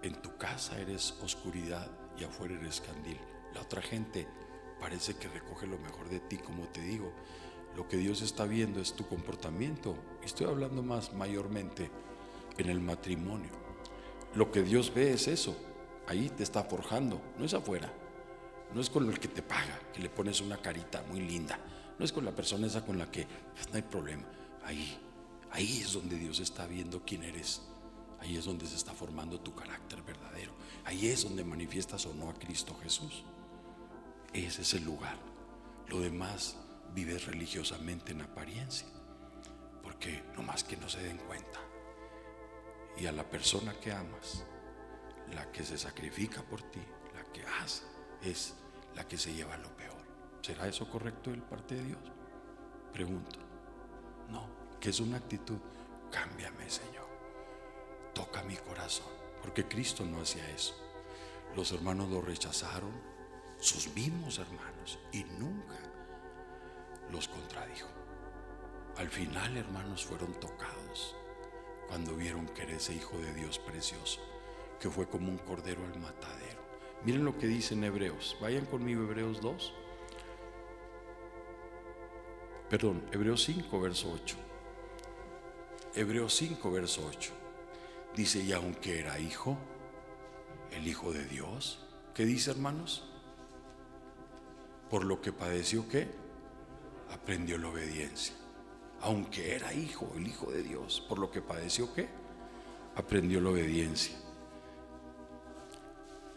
En tu casa eres oscuridad y afuera eres candil. La otra gente parece que recoge lo mejor de ti. Como te digo, lo que Dios está viendo es tu comportamiento. Estoy hablando más mayormente en el matrimonio. Lo que Dios ve es eso. Ahí te está forjando, no es afuera. No es con el que te paga, que le pones una carita muy linda. No es con la persona esa con la que pues, no hay problema. Ahí es donde Dios está viendo quién eres. Ahí es donde se está formando tu carácter verdadero. Ahí es donde manifiestas o no a Cristo Jesús. Ese es el lugar. Lo demás vives religiosamente en apariencia, porque no más que no se den cuenta. Y a la persona que amas, la que se sacrifica por ti, la que hace, es la que se lleva lo peor. ¿Será eso correcto de parte de Dios? Pregunto. No, que es una actitud: cámbiame, Señor, toca mi corazón, porque Cristo no hacía eso. Los hermanos lo rechazaron, sus mismos hermanos, y nunca los contradijo. Al final, hermanos, fueron tocados cuando vieron que era ese Hijo de Dios precioso, que fue como un cordero al matadero. Miren lo que dice en Hebreos. Vayan conmigo, Hebreos 5, verso 8. Hebreos 5, verso 8. Dice: y aunque era hijo, el Hijo de Dios, ¿qué dice, hermanos? Por lo que padeció, ¿qué? Aprendió la obediencia. Aunque era hijo, el Hijo de Dios, por lo que padeció, ¿qué? Aprendió la obediencia.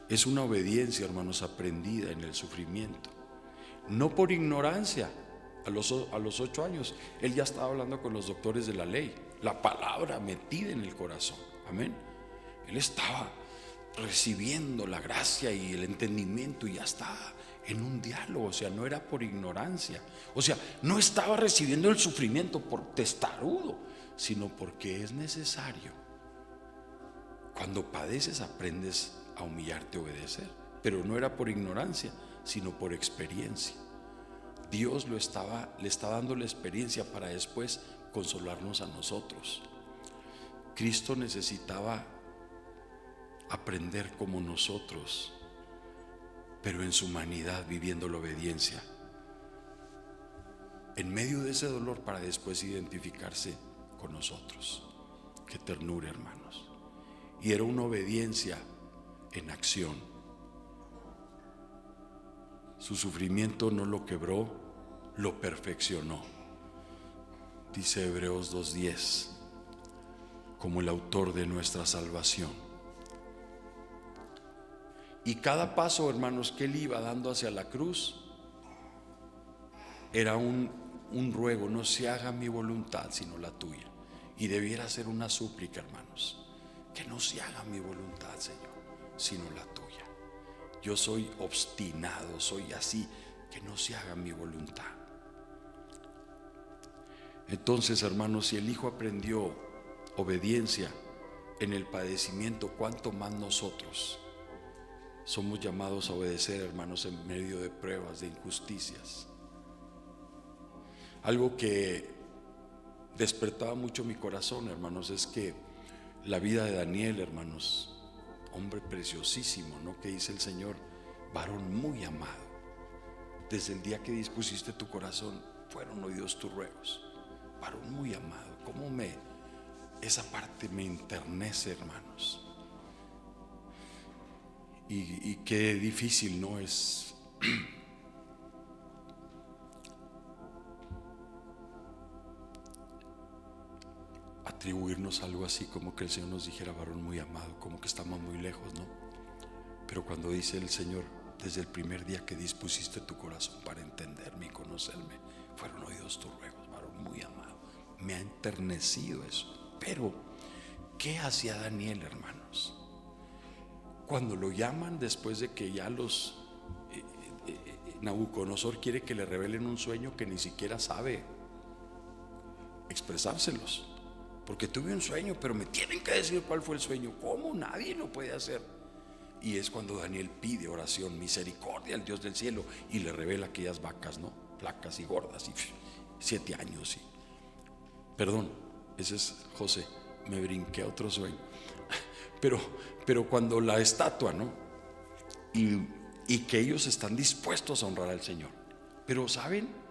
Es una obediencia, hermanos, aprendida en el sufrimiento, no por ignorancia. A los 8 años él ya estaba hablando con los doctores de la ley, la palabra metida en el corazón. Amén. Él estaba recibiendo la gracia y el entendimiento y ya estaba en un diálogo. O sea, no era por ignorancia. O sea, no estaba recibiendo el sufrimiento por testarudo, sino porque es necesario. Cuando padeces, aprendes a humillarte, a obedecer. Pero no era por ignorancia, sino por experiencia. Dios le estaba dando la experiencia para después consolarnos a nosotros. Cristo necesitaba aprender como nosotros pero en su humanidad viviendo la obediencia. En medio de ese dolor para después identificarse con nosotros. Qué ternura, hermanos. Y era una obediencia en acción. Su sufrimiento no lo quebró, lo perfeccionó. Dice Hebreos 2:10, como el autor de nuestra salvación. Y cada paso, hermanos, que él iba dando hacia la cruz era un ruego: no se haga mi voluntad sino la tuya. Y debiera ser una súplica, hermanos, que no se haga mi voluntad, Señor, sino la tuya. Yo soy obstinado, soy así, que no se haga mi voluntad. Entonces, hermanos, si el Hijo aprendió obediencia en el padecimiento, ¿cuánto más nosotros somos llamados a obedecer, hermanos, en medio de pruebas, de injusticias? Algo que despertaba mucho mi corazón, hermanos, es que la vida de Daniel, hermanos, hombre preciosísimo, ¿no? Que dice el Señor, varón muy amado. Desde el día que dispusiste tu corazón, fueron oídos tus ruegos. Varón muy amado. Esa parte me enternece, hermanos. Y qué difícil, ¿no? Es atribuirnos algo así, como que el Señor nos dijera varón muy amado, como que estamos muy lejos, ¿no? Pero cuando dice el Señor, desde el primer día que dispusiste tu corazón para entenderme y conocerme, fueron oídos tus ruegos, varón muy amado. Me ha enternecido eso. Pero ¿qué hacía Daniel, hermanos? Cuando lo llaman después de que ya Nabucodonosor quiere que le revelen un sueño que ni siquiera sabe expresárselos, porque tuve un sueño, pero me tienen que decir cuál fue el sueño. ¿Cómo? Nadie lo puede hacer. Y es cuando Daniel pide oración, misericordia al Dios del cielo, y le revela aquellas vacas, ¿no? Flacas y gordas, y 7 años. Perdón, ese es José, me brinqué a otro sueño. Pero cuando la estatua, ¿no? Y que ellos están dispuestos a honrar al Señor. Pero ¿saben?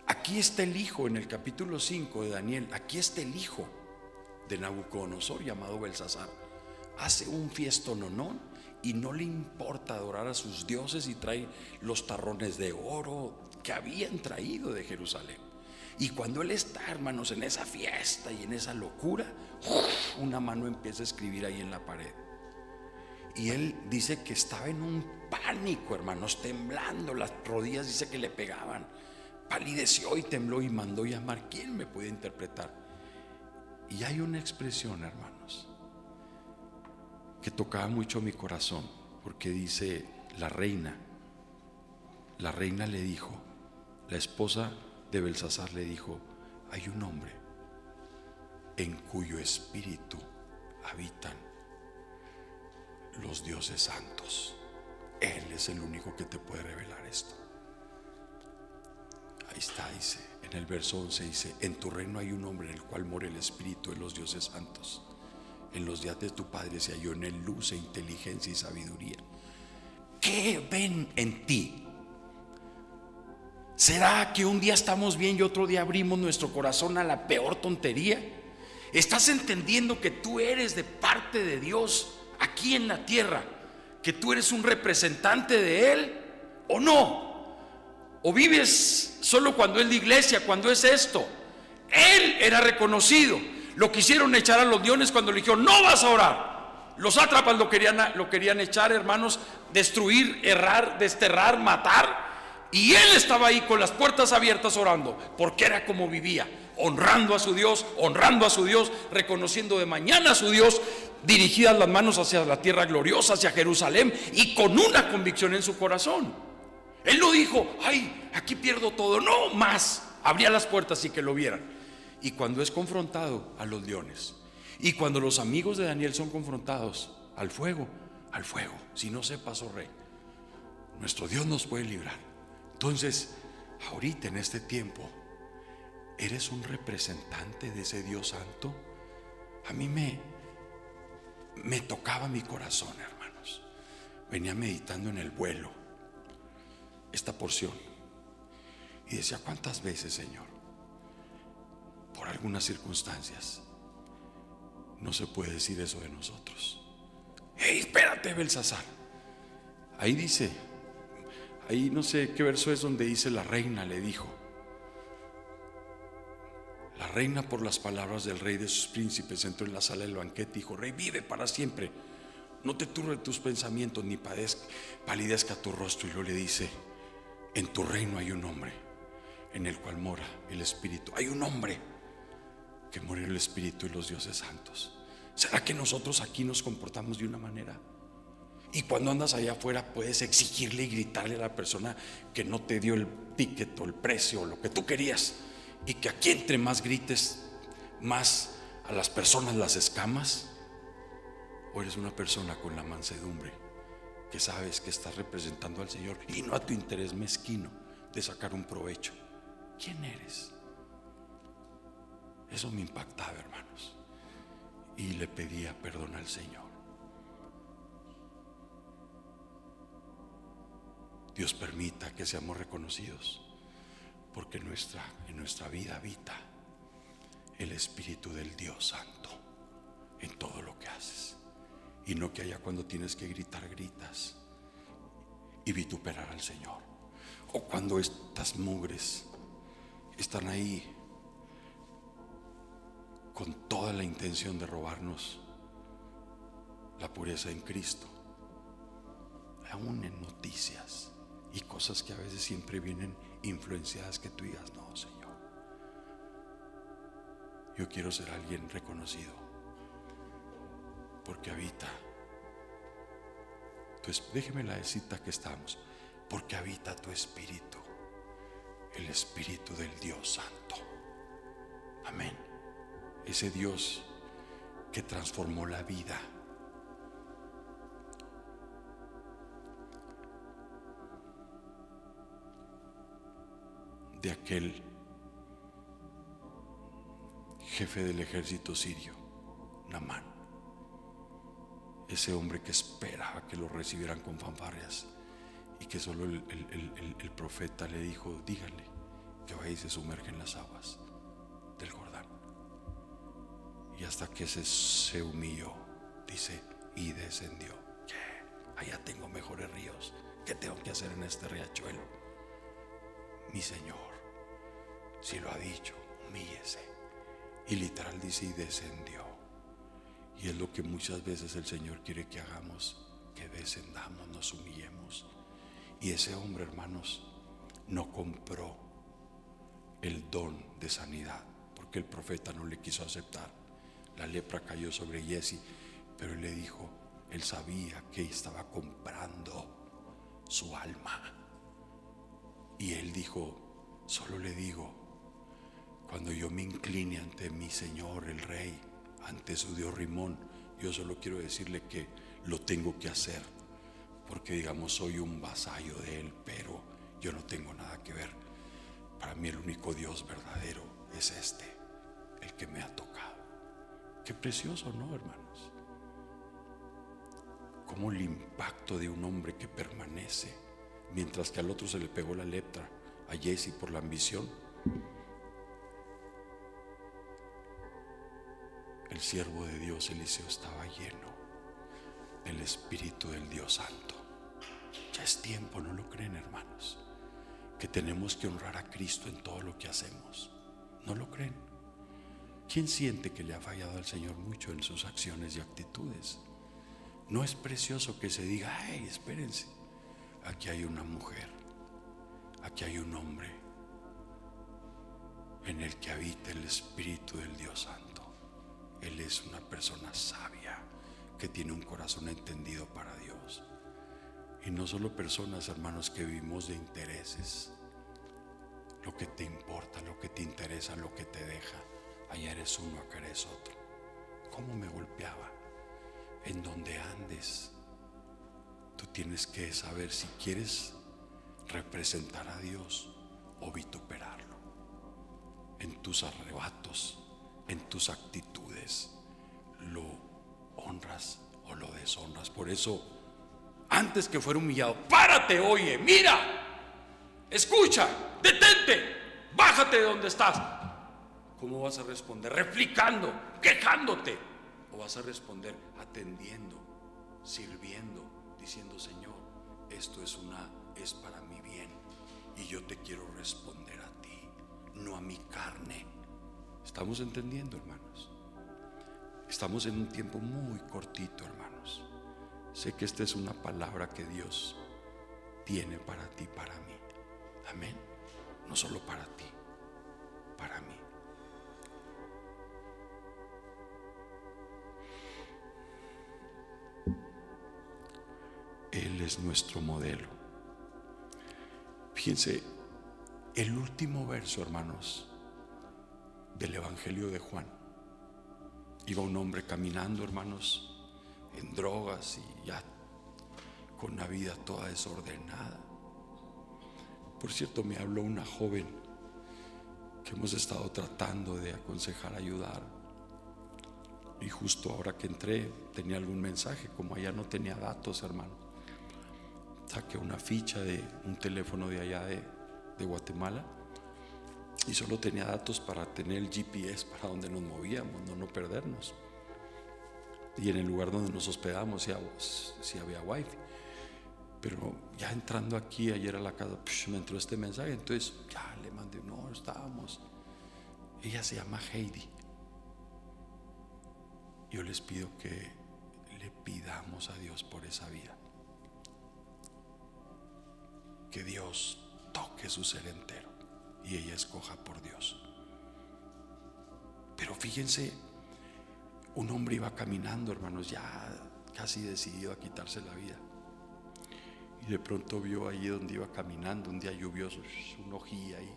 Aquí está el hijo, en el capítulo 5 de Daniel, aquí está el hijo de Nabucodonosor llamado Belsasar. Hace un fiestononón y no le importa adorar a sus dioses, y trae los tarrones de oro que habían traído de Jerusalén. Y cuando él está, hermanos, en esa fiesta y en esa locura, una mano empieza a escribir ahí en la pared. Y él dice que estaba en un pánico, hermanos, temblando, las rodillas dice que le pegaban. Palideció y tembló y mandó llamar. ¿Quién me puede interpretar? Y hay una expresión, hermanos, que tocaba mucho mi corazón, porque dice la reina le dijo, la esposa de Belsasar le dijo: hay un hombre en cuyo espíritu habitan los dioses santos. Él es el único que te puede revelar esto. Ahí está, dice, en el verso 11 dice: en tu reino hay un hombre en el cual mora el espíritu de los dioses santos. En los días de tu padre se halló en él luz e inteligencia y sabiduría. ¿Qué ven en ti? ¿Será que un día estamos bien y otro día abrimos nuestro corazón a la peor tontería? ¿Estás entendiendo que tú eres de parte de Dios aquí en la tierra? ¿Que tú eres un representante de Él o no? ¿O vives solo cuando es la iglesia, cuando es esto? Él era reconocido. Lo quisieron echar a los leones cuando le dijeron: no vas a orar. Los sátrapas lo querían echar, hermanos, destruir, errar, desterrar, matar. Y él estaba ahí con las puertas abiertas orando, porque era como vivía, honrando a su Dios, reconociendo de mañana a su Dios, dirigidas las manos hacia la tierra gloriosa, hacia Jerusalén, y con una convicción en su corazón. Él no dijo: ay, aquí pierdo todo. No más, abría las puertas y que lo vieran. Y cuando es confrontado a los leones, y cuando los amigos de Daniel son confrontados al fuego, si no sepas, oh rey, nuestro Dios nos puede librar. Entonces, ahorita en este tiempo, ¿eres un representante de ese Dios santo? A mí me tocaba mi corazón, hermanos. Venía meditando en el vuelo, esta porción y decía: ¿cuántas veces, Señor, por algunas circunstancias, no se puede decir eso de nosotros? ¡Hey, espérate, Belsasar! Ahí dice, ahí no sé qué verso es donde dice: la reina le dijo, la reina, por las palabras del rey de sus príncipes, entró en la sala del banquete y dijo: Rey, vive para siempre, no te turbe tus pensamientos ni palidezca tu rostro. Y luego le dice: en tu reino hay un hombre en el cual mora el Espíritu. Hay un hombre que murió el Espíritu y los dioses santos. ¿Será que nosotros aquí nos comportamos de una manera? Y cuando andas allá afuera puedes exigirle y gritarle a la persona que no te dio el ticket o el precio o lo que tú querías, y que aquí entre más grites, más a las personas las escamas. ¿O eres una persona con la mansedumbre que sabes que estás representando al Señor y no a tu interés mezquino de sacar un provecho? ¿Quién eres? Eso me impactaba, hermanos, y le pedía perdón al Señor. Dios permita que seamos reconocidos, porque en nuestra vida habita el Espíritu del Dios Santo en todo lo que haces. Y no que haya cuando tienes que gritar, gritas y vituperar al Señor, o cuando estas mugres están ahí con toda la intención de robarnos la pureza en Cristo, aún en noticias y cosas que a veces siempre vienen influenciadas, que tú digas: no, Señor, yo quiero ser alguien reconocido, porque habita, pues déjeme la cita que estamos, porque habita tu Espíritu, el Espíritu del Dios Santo. Amén. Ese Dios que transformó la vida de aquel jefe del ejército sirio, Naamán, ese hombre que esperaba que lo recibieran con fanfarrias, y que solo el profeta le dijo: dígale que vaya y se sumerge en las aguas del Jordán. Y hasta que se humilló, dice, y descendió. Allá tengo mejores ríos. ¿Qué tengo que hacer en este riachuelo? Mi Señor, si lo ha dicho, humíllese. Y literal dice: y descendió. Y es lo que muchas veces el Señor quiere que hagamos, que descendamos, nos humillemos. Y ese hombre, hermanos, no compró el don de sanidad, porque el profeta no le quiso aceptar. La lepra cayó sobre Jesse, pero él le dijo, él sabía que estaba comprando su alma. Y él dijo: solo le digo, cuando yo me incline ante mi Señor el Rey, ante su Dios Rimón, yo solo quiero decirle que lo tengo que hacer, porque digamos soy un vasallo de él, pero yo no tengo nada que ver. Para mí el único Dios verdadero es este, el que me ha tocado. Qué precioso, ¿no, hermanos? Como el impacto de un hombre que permanece, mientras que al otro se le pegó la lepra, a Jesse por la ambición. El siervo de Dios Eliseo estaba lleno del Espíritu del Dios Santo. Ya es tiempo, ¿no lo creen, hermanos? Que tenemos que honrar a Cristo en todo lo que hacemos. ¿No lo creen? ¿Quién siente que le ha fallado al Señor mucho en sus acciones y actitudes? ¿No es precioso que se diga: ay, espérense, aquí hay una mujer, aquí hay un hombre en el que habita el Espíritu del Dios Santo? Él es una persona sabia que tiene un corazón entendido para Dios. Y no solo personas, hermanos, que vivimos de intereses. Lo que te importa, lo que te interesa, lo que te deja. Allá eres uno, acá eres otro. ¿Cómo me golpeaba? En donde andes, tú tienes que saber si quieres representar a Dios o vituperarlo. En tus arrebatos, en tus actitudes, lo honras o lo deshonras. Por eso, antes que fuera humillado, párate, oye, mira, escucha, detente, bájate de donde estás. ¿Cómo vas a responder? ¿Replicando, quejándote? ¿O vas a responder atendiendo, sirviendo, diciendo: Señor, esto es para mi bien y yo te quiero responder a ti, no a mi carne? ¿Estamos entendiendo, hermanos? Estamos en un tiempo muy cortito, hermanos. Sé que esta es una palabra que Dios tiene para ti, para mí. Amén. No solo para ti, para mí. Él es nuestro modelo. Fíjense, el último verso, hermanos, del Evangelio de Juan. Iba un hombre caminando, hermanos, en drogas y ya con una vida toda desordenada. Por cierto, me habló una joven que hemos estado tratando de aconsejar, ayudar. Y justo ahora que entré tenía algún mensaje. Como allá no tenía datos, hermano, saqué una ficha de un teléfono de allá de Guatemala, y solo tenía datos para tener el GPS para donde nos movíamos, no perdernos. Y en el lugar donde nos hospedamos sí había wifi. Pero ya entrando aquí ayer a la casa, me entró este mensaje. Entonces ya le mandé: no, estábamos. Ella se llama Heidi. Yo les pido que le pidamos a Dios por esa vida, que Dios toque su ser entero y ella escoja por Dios. Pero fíjense, un hombre iba caminando, hermanos, ya casi decidido a quitarse la vida, y de pronto vio allí donde iba caminando, un día lluvioso, una hojilla ahí,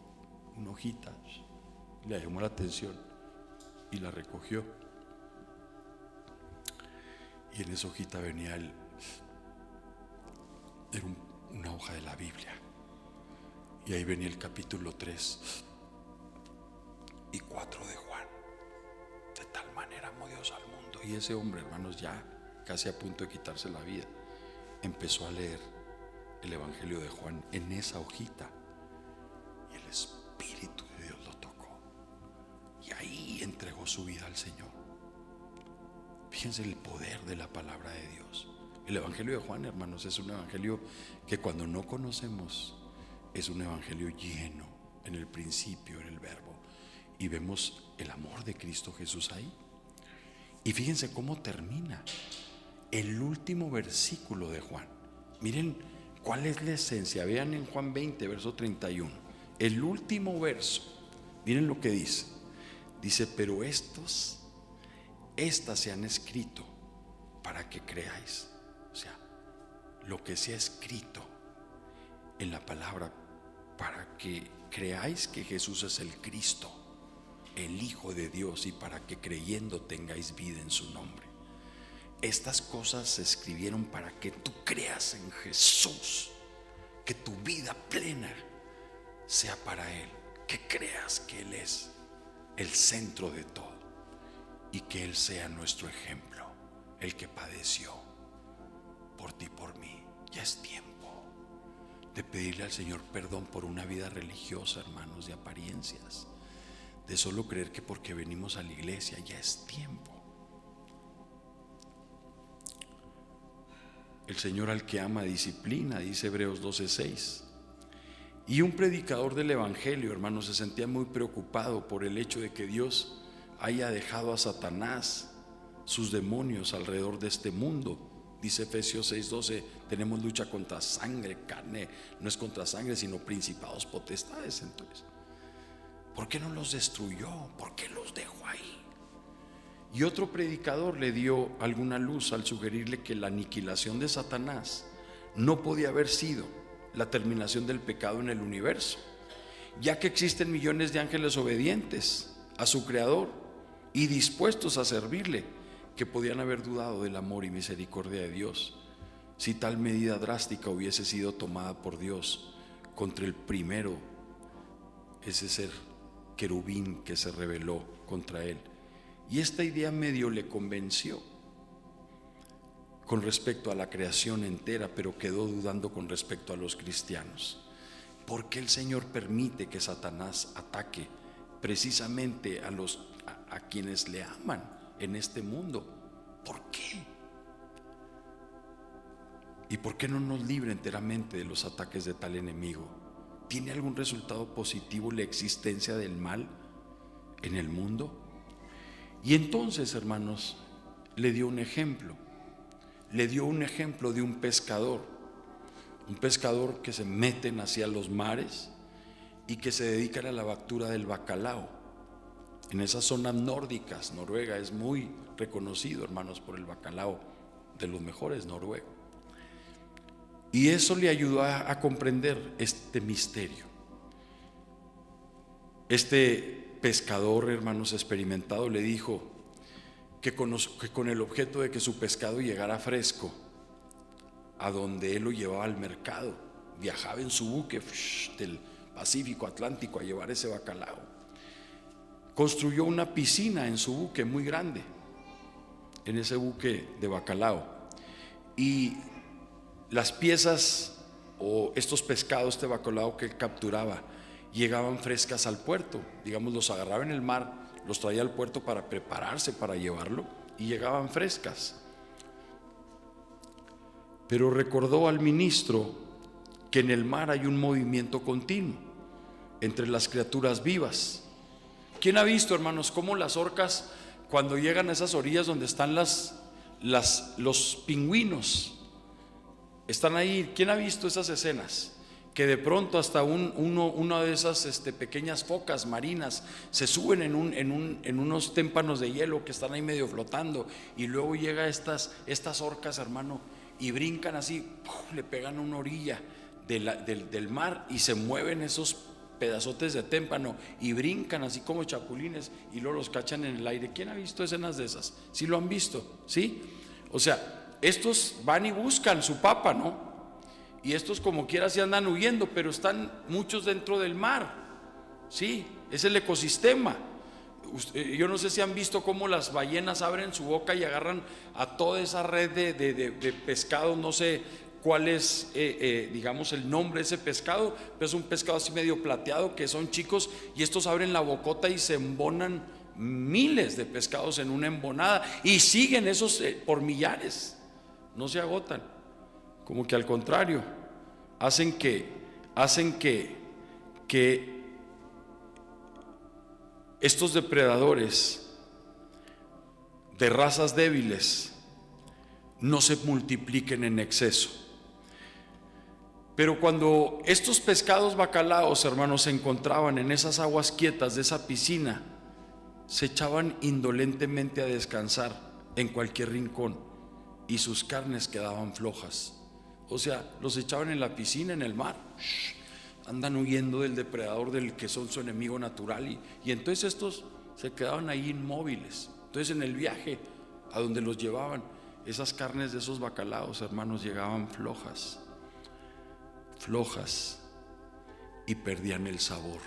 una hojita, le llamó la atención y la recogió. Y en esa hojita venía era una hoja de la Biblia, y ahí venía el capítulo 3 y 4 de Juan. De tal manera amó Dios al mundo. Y ese hombre, hermanos, ya casi a punto de quitarse la vida, empezó a leer el Evangelio de Juan en esa hojita, y el Espíritu de Dios lo tocó, y ahí entregó su vida al Señor. Fíjense el poder de la palabra de Dios. El Evangelio de Juan, hermanos, es un evangelio que cuando no conocemos, es un evangelio lleno en el principio, en el verbo, y vemos el amor de Cristo Jesús ahí. Y fíjense cómo termina el último versículo de Juan. Miren cuál es la esencia. Vean en Juan 20, verso 31, el último verso. Miren lo que dice. Dice: pero estas se han escrito para que creáis. O sea, lo que se ha escrito en la palabra, para que creáis que Jesús es el Cristo, el Hijo de Dios, y para que creyendo tengáis vida en su nombre. Estas cosas se escribieron para que tú creas en Jesús, que tu vida plena sea para Él, que creas que Él es el centro de todo, y que Él sea nuestro ejemplo, el que padeció por ti, por mí. Ya es tiempo de pedirle al Señor perdón por una vida religiosa, hermanos, de apariencias, de solo creer que porque venimos a la iglesia. Ya es tiempo. El Señor al que ama disciplina, dice Hebreos 12:6. Y un predicador del Evangelio, hermanos, se sentía muy preocupado por el hecho de que Dios haya dejado a Satanás, sus demonios, alrededor de este mundo. Dice Efesios 6:12: tenemos lucha contra sangre, carne, no es contra sangre, sino principados, potestades. Entonces, ¿por qué no los destruyó? ¿Por qué los dejó ahí? Y otro predicador le dio alguna luz al sugerirle que la aniquilación de Satanás no podía haber sido la terminación del pecado en el universo, ya que existen millones de ángeles obedientes a su creador y dispuestos a servirle, que podían haber dudado del amor y misericordia de Dios si tal medida drástica hubiese sido tomada por Dios contra el primero, ese ser querubín que se rebeló contra él. Y esta idea medio le convenció con respecto a la creación entera, pero quedó dudando con respecto a los cristianos. ¿Por qué el Señor permite que Satanás ataque precisamente a quienes le aman en este mundo? ¿Por qué? ¿Y por qué no nos libra enteramente de los ataques de tal enemigo? ¿Tiene algún resultado positivo la existencia del mal en el mundo? Y entonces, hermanos, le dio un ejemplo. Le dio un ejemplo de un pescador que se meten hacia los mares y que se dedican a la captura del bacalao. En esas zonas nórdicas, Noruega es muy reconocido, hermanos, por el bacalao, de los mejores noruegos. Y eso le ayudó a comprender este misterio. Este pescador, hermanos, experimentado, le dijo que con el objeto de que su pescado llegara fresco a donde él lo llevaba al mercado, viajaba en su buque del Pacífico Atlántico a llevar ese bacalao. Construyó una piscina en su buque muy grande, en ese buque de bacalao, y las piezas o estos pescados, este bacalao que él capturaba, llegaban frescas al puerto. Digamos, los agarraba en el mar, los traía al puerto para prepararse para llevarlo, y llegaban frescas. Pero recordó al ministro que en el mar hay un movimiento continuo entre las criaturas vivas. ¿Quién ha visto, hermanos, cómo las orcas, cuando llegan a esas orillas donde están los pingüinos, están ahí? ¿Quién ha visto esas escenas? Que de pronto hasta una de esas pequeñas focas marinas se suben en unos témpanos de hielo que están ahí medio flotando, y luego llega estas orcas, hermano, y brincan así, le pegan a una orilla del mar y se mueven esos pedazotes de témpano y brincan así como chapulines y luego los cachan en el aire. ¿Quién ha visto escenas de esas? ¿Sí lo han visto? ¿Sí? O sea, estos van y buscan su papa, ¿no? Y estos como quiera se andan huyendo, pero están muchos dentro del mar. Sí, es el ecosistema. Yo no sé si han visto cómo las ballenas abren su boca y agarran a toda esa red de pescado. No sé cuál es, digamos, el nombre de ese pescado, pero es un pescado así medio plateado, que son chicos, y estos abren la bocota y se embonan miles de pescados en una embonada, y siguen esos por millares, no se agotan. Como que al contrario, hacen que estos depredadores de razas débiles no se multipliquen en exceso. Pero cuando estos pescados bacalaos, hermanos, se encontraban en esas aguas quietas de esa piscina, se echaban indolentemente a descansar en cualquier rincón y sus carnes quedaban flojas. O sea, los echaban en la piscina, en el mar, andan huyendo del depredador, del que son su enemigo natural, y entonces estos se quedaban ahí inmóviles. Entonces en el viaje a donde los llevaban, esas carnes de esos bacalaos, hermanos, llegaban flojas, y perdían el sabor.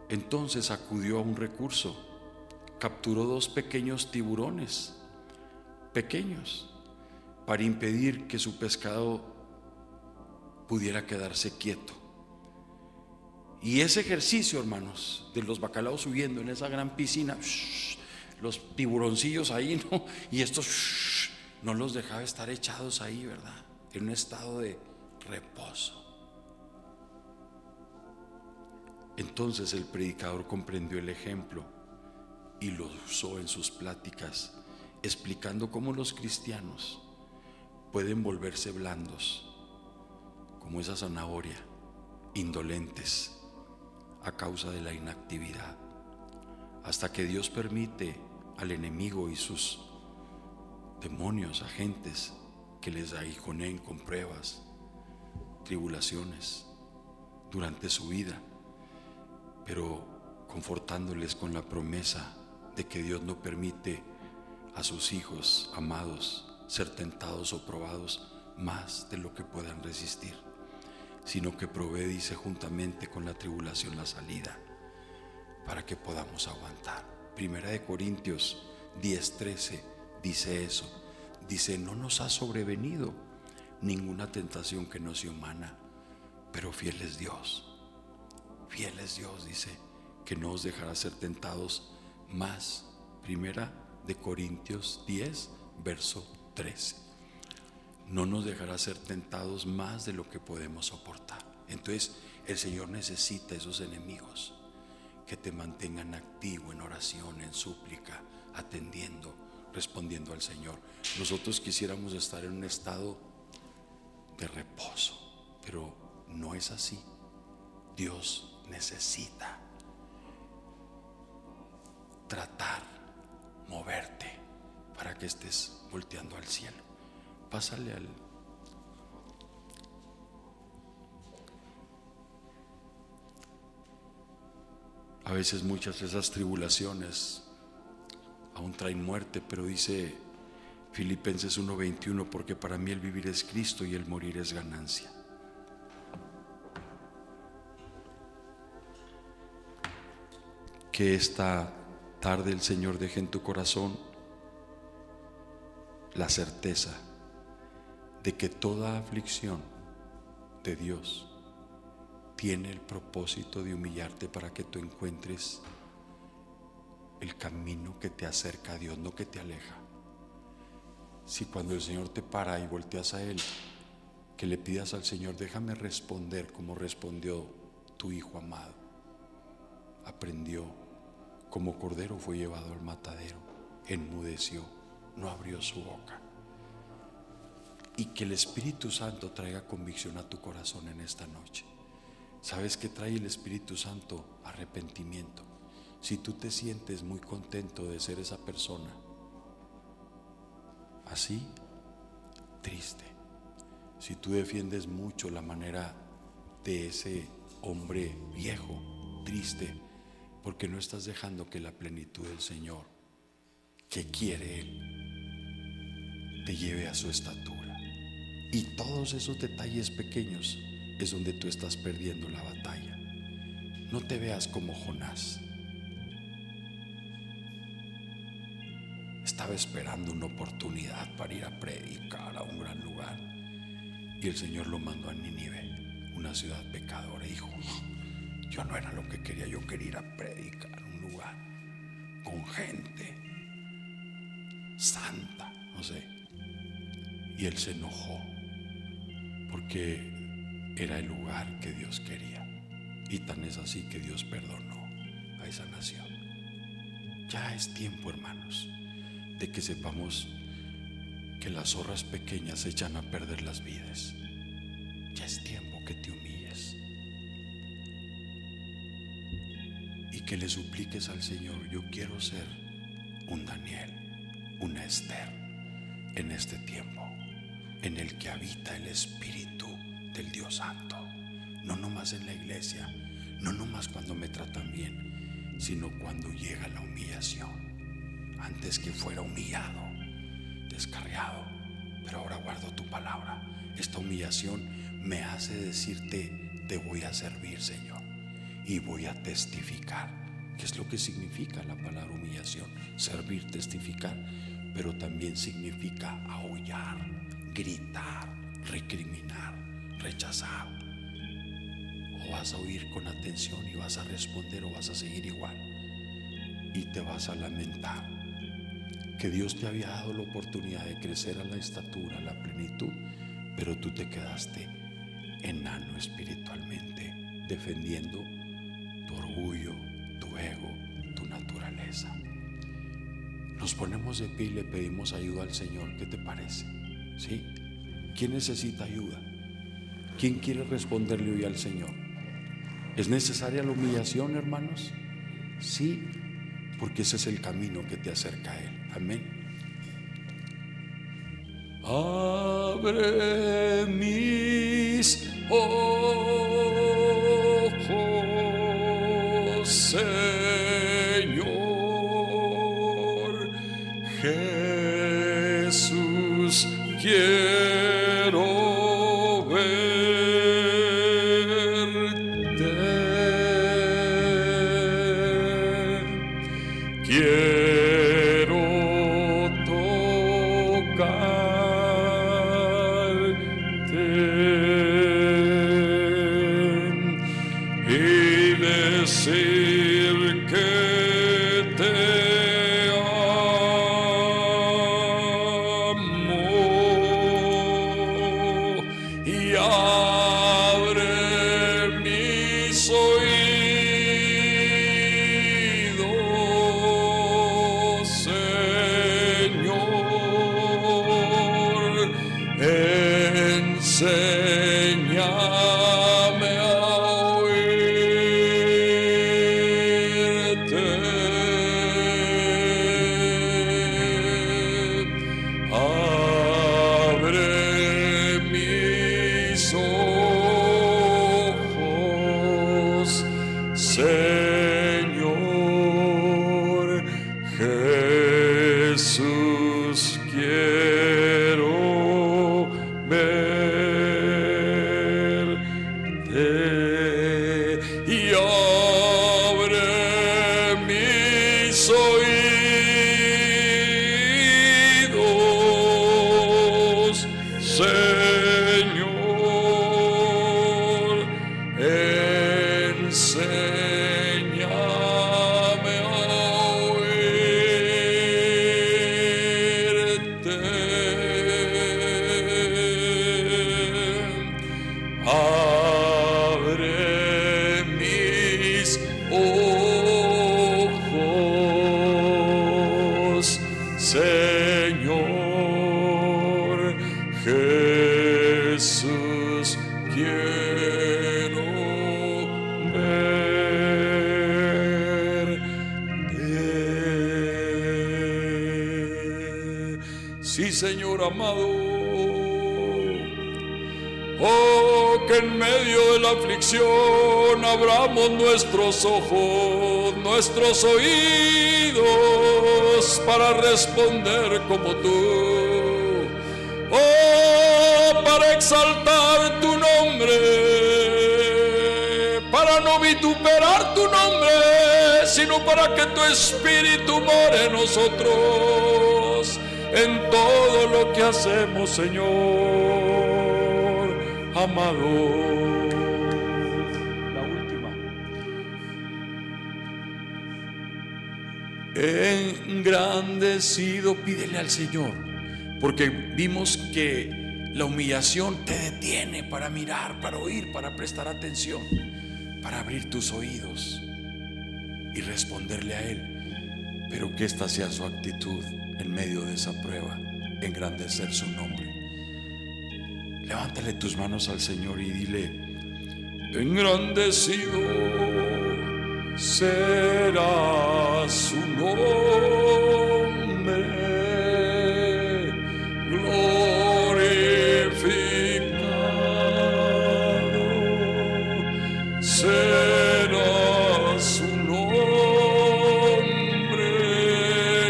Entonces acudió a un recurso, capturó 2 pequeños tiburones, pequeños, para impedir que su pescado pudiera quedarse quieto. Y ese ejercicio, hermanos, de los bacalaos huyendo en esa gran piscina, los tiburoncillos ahí, ¿no? Y estos no los dejaba estar echados ahí, ¿verdad? En un estado de reposo. Entonces el predicador comprendió el ejemplo y lo usó en sus pláticas, explicando cómo los cristianos pueden volverse blandos como esa zanahoria, indolentes a causa de la inactividad, hasta que Dios permite al enemigo y sus demonios, agentes, que les aguijoneen con pruebas, tribulaciones durante su vida, pero confortándoles con la promesa de que Dios no permite a sus hijos amados ser tentados o probados más de lo que puedan resistir, sino que provee, dice, juntamente con la tribulación la salida para que podamos aguantar. Primera de Corintios 10:13 dice eso. Dice: no nos ha sobrevenido ninguna tentación que no sea humana, Pero fiel es Dios. Fiel es Dios, dice, que no os dejará ser tentados más. Primera de Corintios 10, verso 13. No nos dejará ser tentados más de lo que podemos soportar. Entonces el Señor necesita esos enemigos que te mantengan activo en oración, en súplica, atendiendo, respondiendo al Señor. Nosotros quisiéramos estar en un estado de reposo, pero no es así. Dios necesita tratar, moverte para que estés volteando al cielo. Pásale al... A veces muchas de esas tribulaciones aún traen muerte, pero dice Filipenses 1:21, porque para mí el vivir es Cristo y el morir es ganancia. Que esta tarde el Señor deje en tu corazón la certeza de que toda aflicción de Dios tiene el propósito de humillarte para que tú encuentres el camino que te acerca a Dios, no que te aleja. Si cuando el Señor te para y volteas a Él, que le pidas al Señor, déjame responder como respondió tu hijo amado. Aprendió, como cordero fue llevado al matadero, enmudeció, no abrió su boca. Y que el Espíritu Santo traiga convicción a tu corazón en esta noche. ¿Sabes qué trae el Espíritu Santo? Arrepentimiento. Si tú te sientes muy contento de ser esa persona así, triste. Si tú defiendes mucho la manera de ese hombre viejo, triste, porque no estás dejando que la plenitud del Señor, que quiere Él, te lleve a su estatura. Y todos esos detalles pequeños es donde tú estás perdiendo la batalla. No te veas como Jonás. Estaba esperando una oportunidad para ir a predicar a un gran lugar, y el Señor lo mandó a Nínive, una ciudad pecadora. Y dijo, yo no era lo que quería, yo quería ir a predicar a un lugar con gente santa, no sé. Y él se enojó porque era el lugar que Dios quería, y tan es así que Dios perdonó a esa nación. Ya es tiempo, hermanos, de que sepamos que las zorras pequeñas echan a perder las vides. Ya es tiempo que te humilles y que le supliques al Señor, yo quiero ser un Daniel, una Esther en este tiempo en el que habita el Espíritu del Dios Santo. No nomás en la iglesia, no nomás cuando me tratan bien, sino cuando llega la humillación. Antes que fuera humillado, descarriado, pero ahora guardo tu palabra. Esta humillación me hace decirte, te voy a servir, Señor, y voy a testificar. ¿Qué es lo que significa la palabra humillación? Servir, testificar, pero también significa aullar, gritar, recriminar, rechazar. O vas a oír con atención y vas a responder, o vas a seguir igual y te vas a lamentar que Dios te había dado la oportunidad de crecer a la estatura, a la plenitud, pero tú te quedaste enano espiritualmente, defendiendo tu orgullo, tu ego, tu naturaleza. Nos ponemos de pie y le pedimos ayuda al Señor. ¿Qué te parece? ¿Sí? ¿Quién necesita ayuda? ¿Quién quiere responderle hoy al Señor? ¿Es necesaria la humillación, hermanos? Sí, porque ese es el camino que te acerca a Él. Amén. Abre mis ojos, Señor Jesús, quiero verte, quiero tocarte. Sí, Señor amado. Oh, que en medio de la aflicción abramos nuestros ojos, nuestros oídos para responder como tú. Oh, para exaltar tu nombre, para no vituperar tu nombre, sino para que tu espíritu more en nosotros, en todo lo que hacemos, Señor amado. La última. Engrandecido, pídele al Señor, porque vimos que la humillación te detiene para mirar, para oír, para prestar atención, para abrir tus oídos y responderle a Él. Pero que esta sea su actitud en medio de esa prueba, engrandecer su nombre. Levántale tus manos al Señor y dile: engrandecido será su nombre, glorificado será su nombre,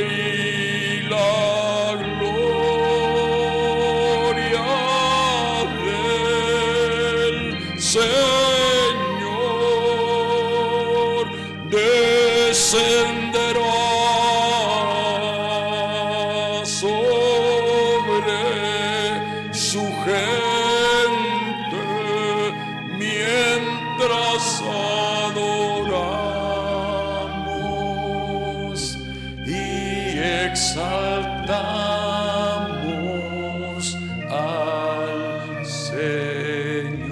y la gloria Señor descenderá sobre su gente mientras adoramos y exaltamos al Señor.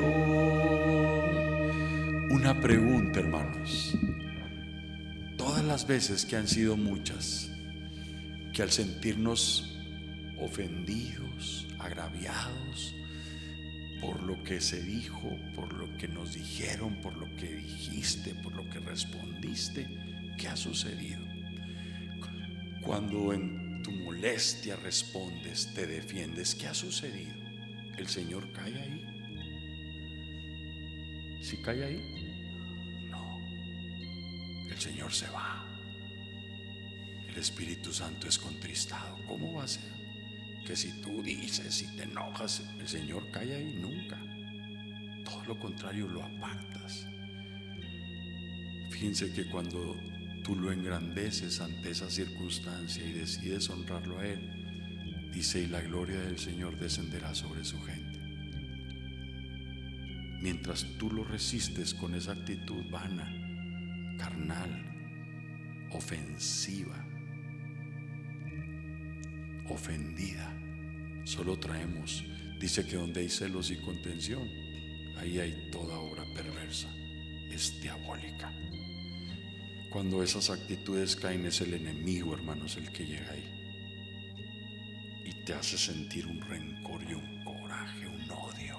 Una pregunta, hermanos. Todas las veces, que han sido muchas, que al sentirnos ofendidos, agraviados por lo que se dijo, por lo que nos dijeron, por lo que dijiste, por lo que respondiste, ¿qué ha sucedido? Cuando en tu molestia respondes, te defiendes, ¿qué ha sucedido? ¿El Señor cae ahí? ¿Sí cae ahí? No. El Señor se va. El Espíritu Santo es contristado. ¿Cómo va a ser? Que si tú dices, si te enojas, el Señor cae ahí. Nunca. Todo lo contrario, lo apartas. Fíjense que cuando tú lo engrandeces ante esa circunstancia y decides honrarlo a Él, dice: y la gloria del Señor descenderá sobre su gente. Mientras tú lo resistes con esa actitud vana, carnal, ofensiva, ofendida, solo traemos, dice que donde hay celos y contención, ahí hay toda obra perversa, es diabólica. Cuando esas actitudes caen, es el enemigo, hermanos, el que llega ahí y te hace sentir un rencor y un coraje, un odio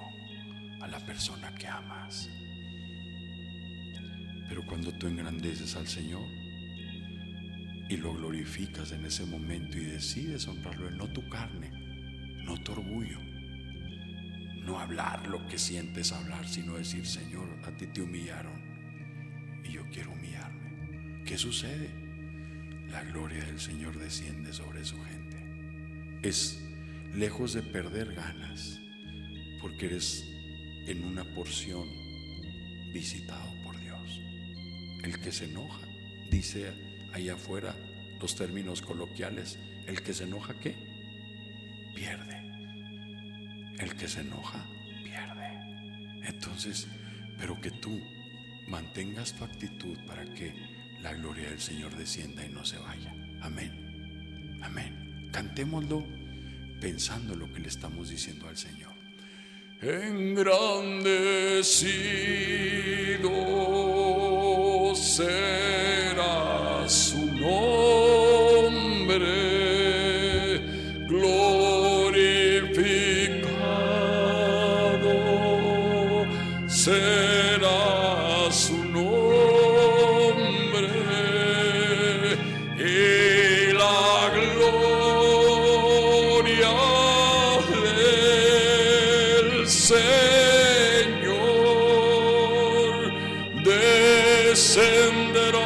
a la persona que amas. Pero cuando tú engrandeces al Señor y lo glorificas en ese momento y decides honrarlo, no tu carne, no tu orgullo, no hablar lo que sientes hablar, sino decir: Señor, a ti te humillaron y yo quiero humillarme. ¿Qué sucede? La gloria del Señor desciende sobre su gente. Es lejos de perder ganas, porque eres en una porción visitado por Dios. El que se enoja, dice allá afuera los términos coloquiales, el que se enoja, ¿qué? Pierde. El que se enoja, pierde. Entonces, pero que tú mantengas tu actitud para que la gloria del Señor descienda y no se vaya. Amén. Amén. Cantémoslo pensando lo que le estamos diciendo al Señor. Engrandecido será su nombre, glorificado será su nombre, y la gloria descenderá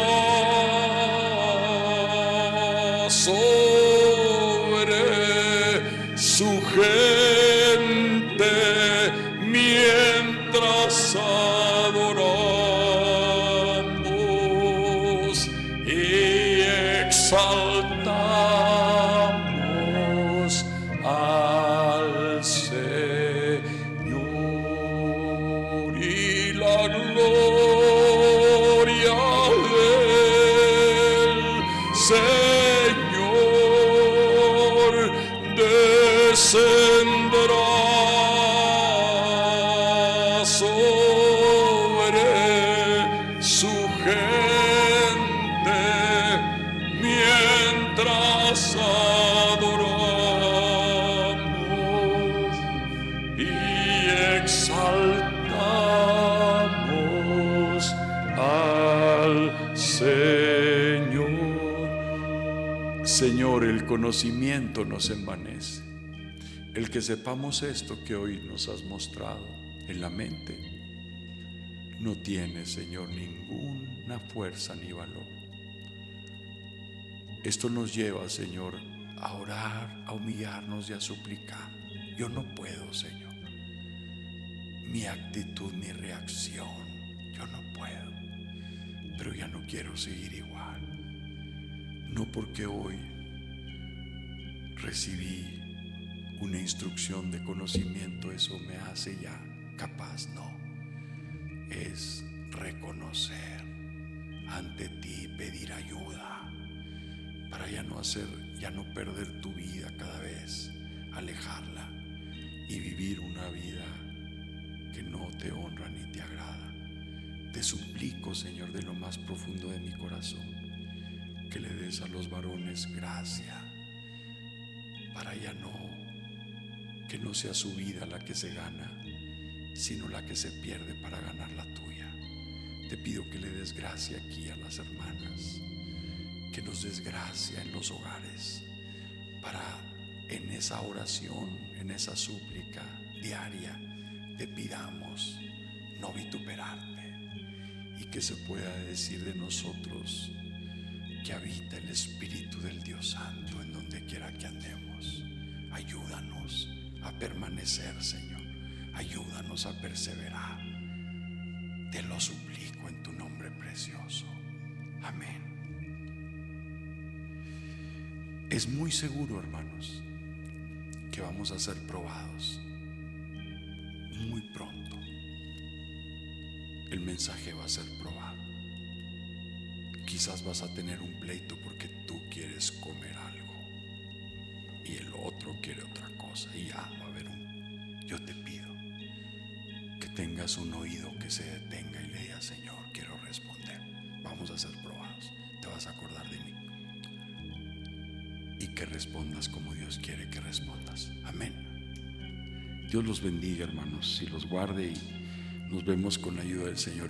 sobre su gente mientras adoramos y exaltamos al Señor, y la gloria del Señor descenderá sobre su gente mientras adoramos y exaltamos al Señor. Señor, el conocimiento nos envanece. El que sepamos esto que hoy nos has mostrado en la mente no tiene, Señor, ninguna fuerza ni valor. Esto nos lleva, Señor, a orar, a humillarnos y a suplicar. Yo no puedo, Señor. Mi actitud, mi reacción, yo no puedo. Pero ya no quiero seguir igual. No porque hoy recibí una instrucción de conocimiento, eso me hace ya capaz. No, es reconocer ante ti, pedir ayuda para ya no perder tu vida cada vez, alejarla y vivir una vida que no te honra ni te agrada. Te suplico, Señor, de lo más profundo de mi corazón, que le des a los varones gracia para ya que no sea su vida la que se gana, sino la que se pierde para ganar la tuya. Te pido que le des gracia aquí a las hermanas, que nos des gracia en los hogares, para en esa oración, en esa súplica diaria, te pidamos no vituperarte, y que se pueda decir de nosotros que habita el Espíritu del Dios Santo en donde quiera que andemos. Ayúdanos a permanecer, Señor. Ayúdanos a perseverar. Te lo suplico en tu nombre precioso. Amén. Es muy seguro, hermanos, que vamos a ser probados muy pronto. El mensaje va a ser probado. Quizás vas a tener un pleito porque tú quieres comer algo y el otro quiere otra cosa, y ya va a haber yo te pido que tengas un oído que se detenga y le diga: Señor, quiero responder. Vamos a ser probados. Te vas a acordar de mí, y que respondas como Dios quiere que respondas. Amén. Dios los bendiga, hermanos, y los guarde, y nos vemos con la ayuda del Señor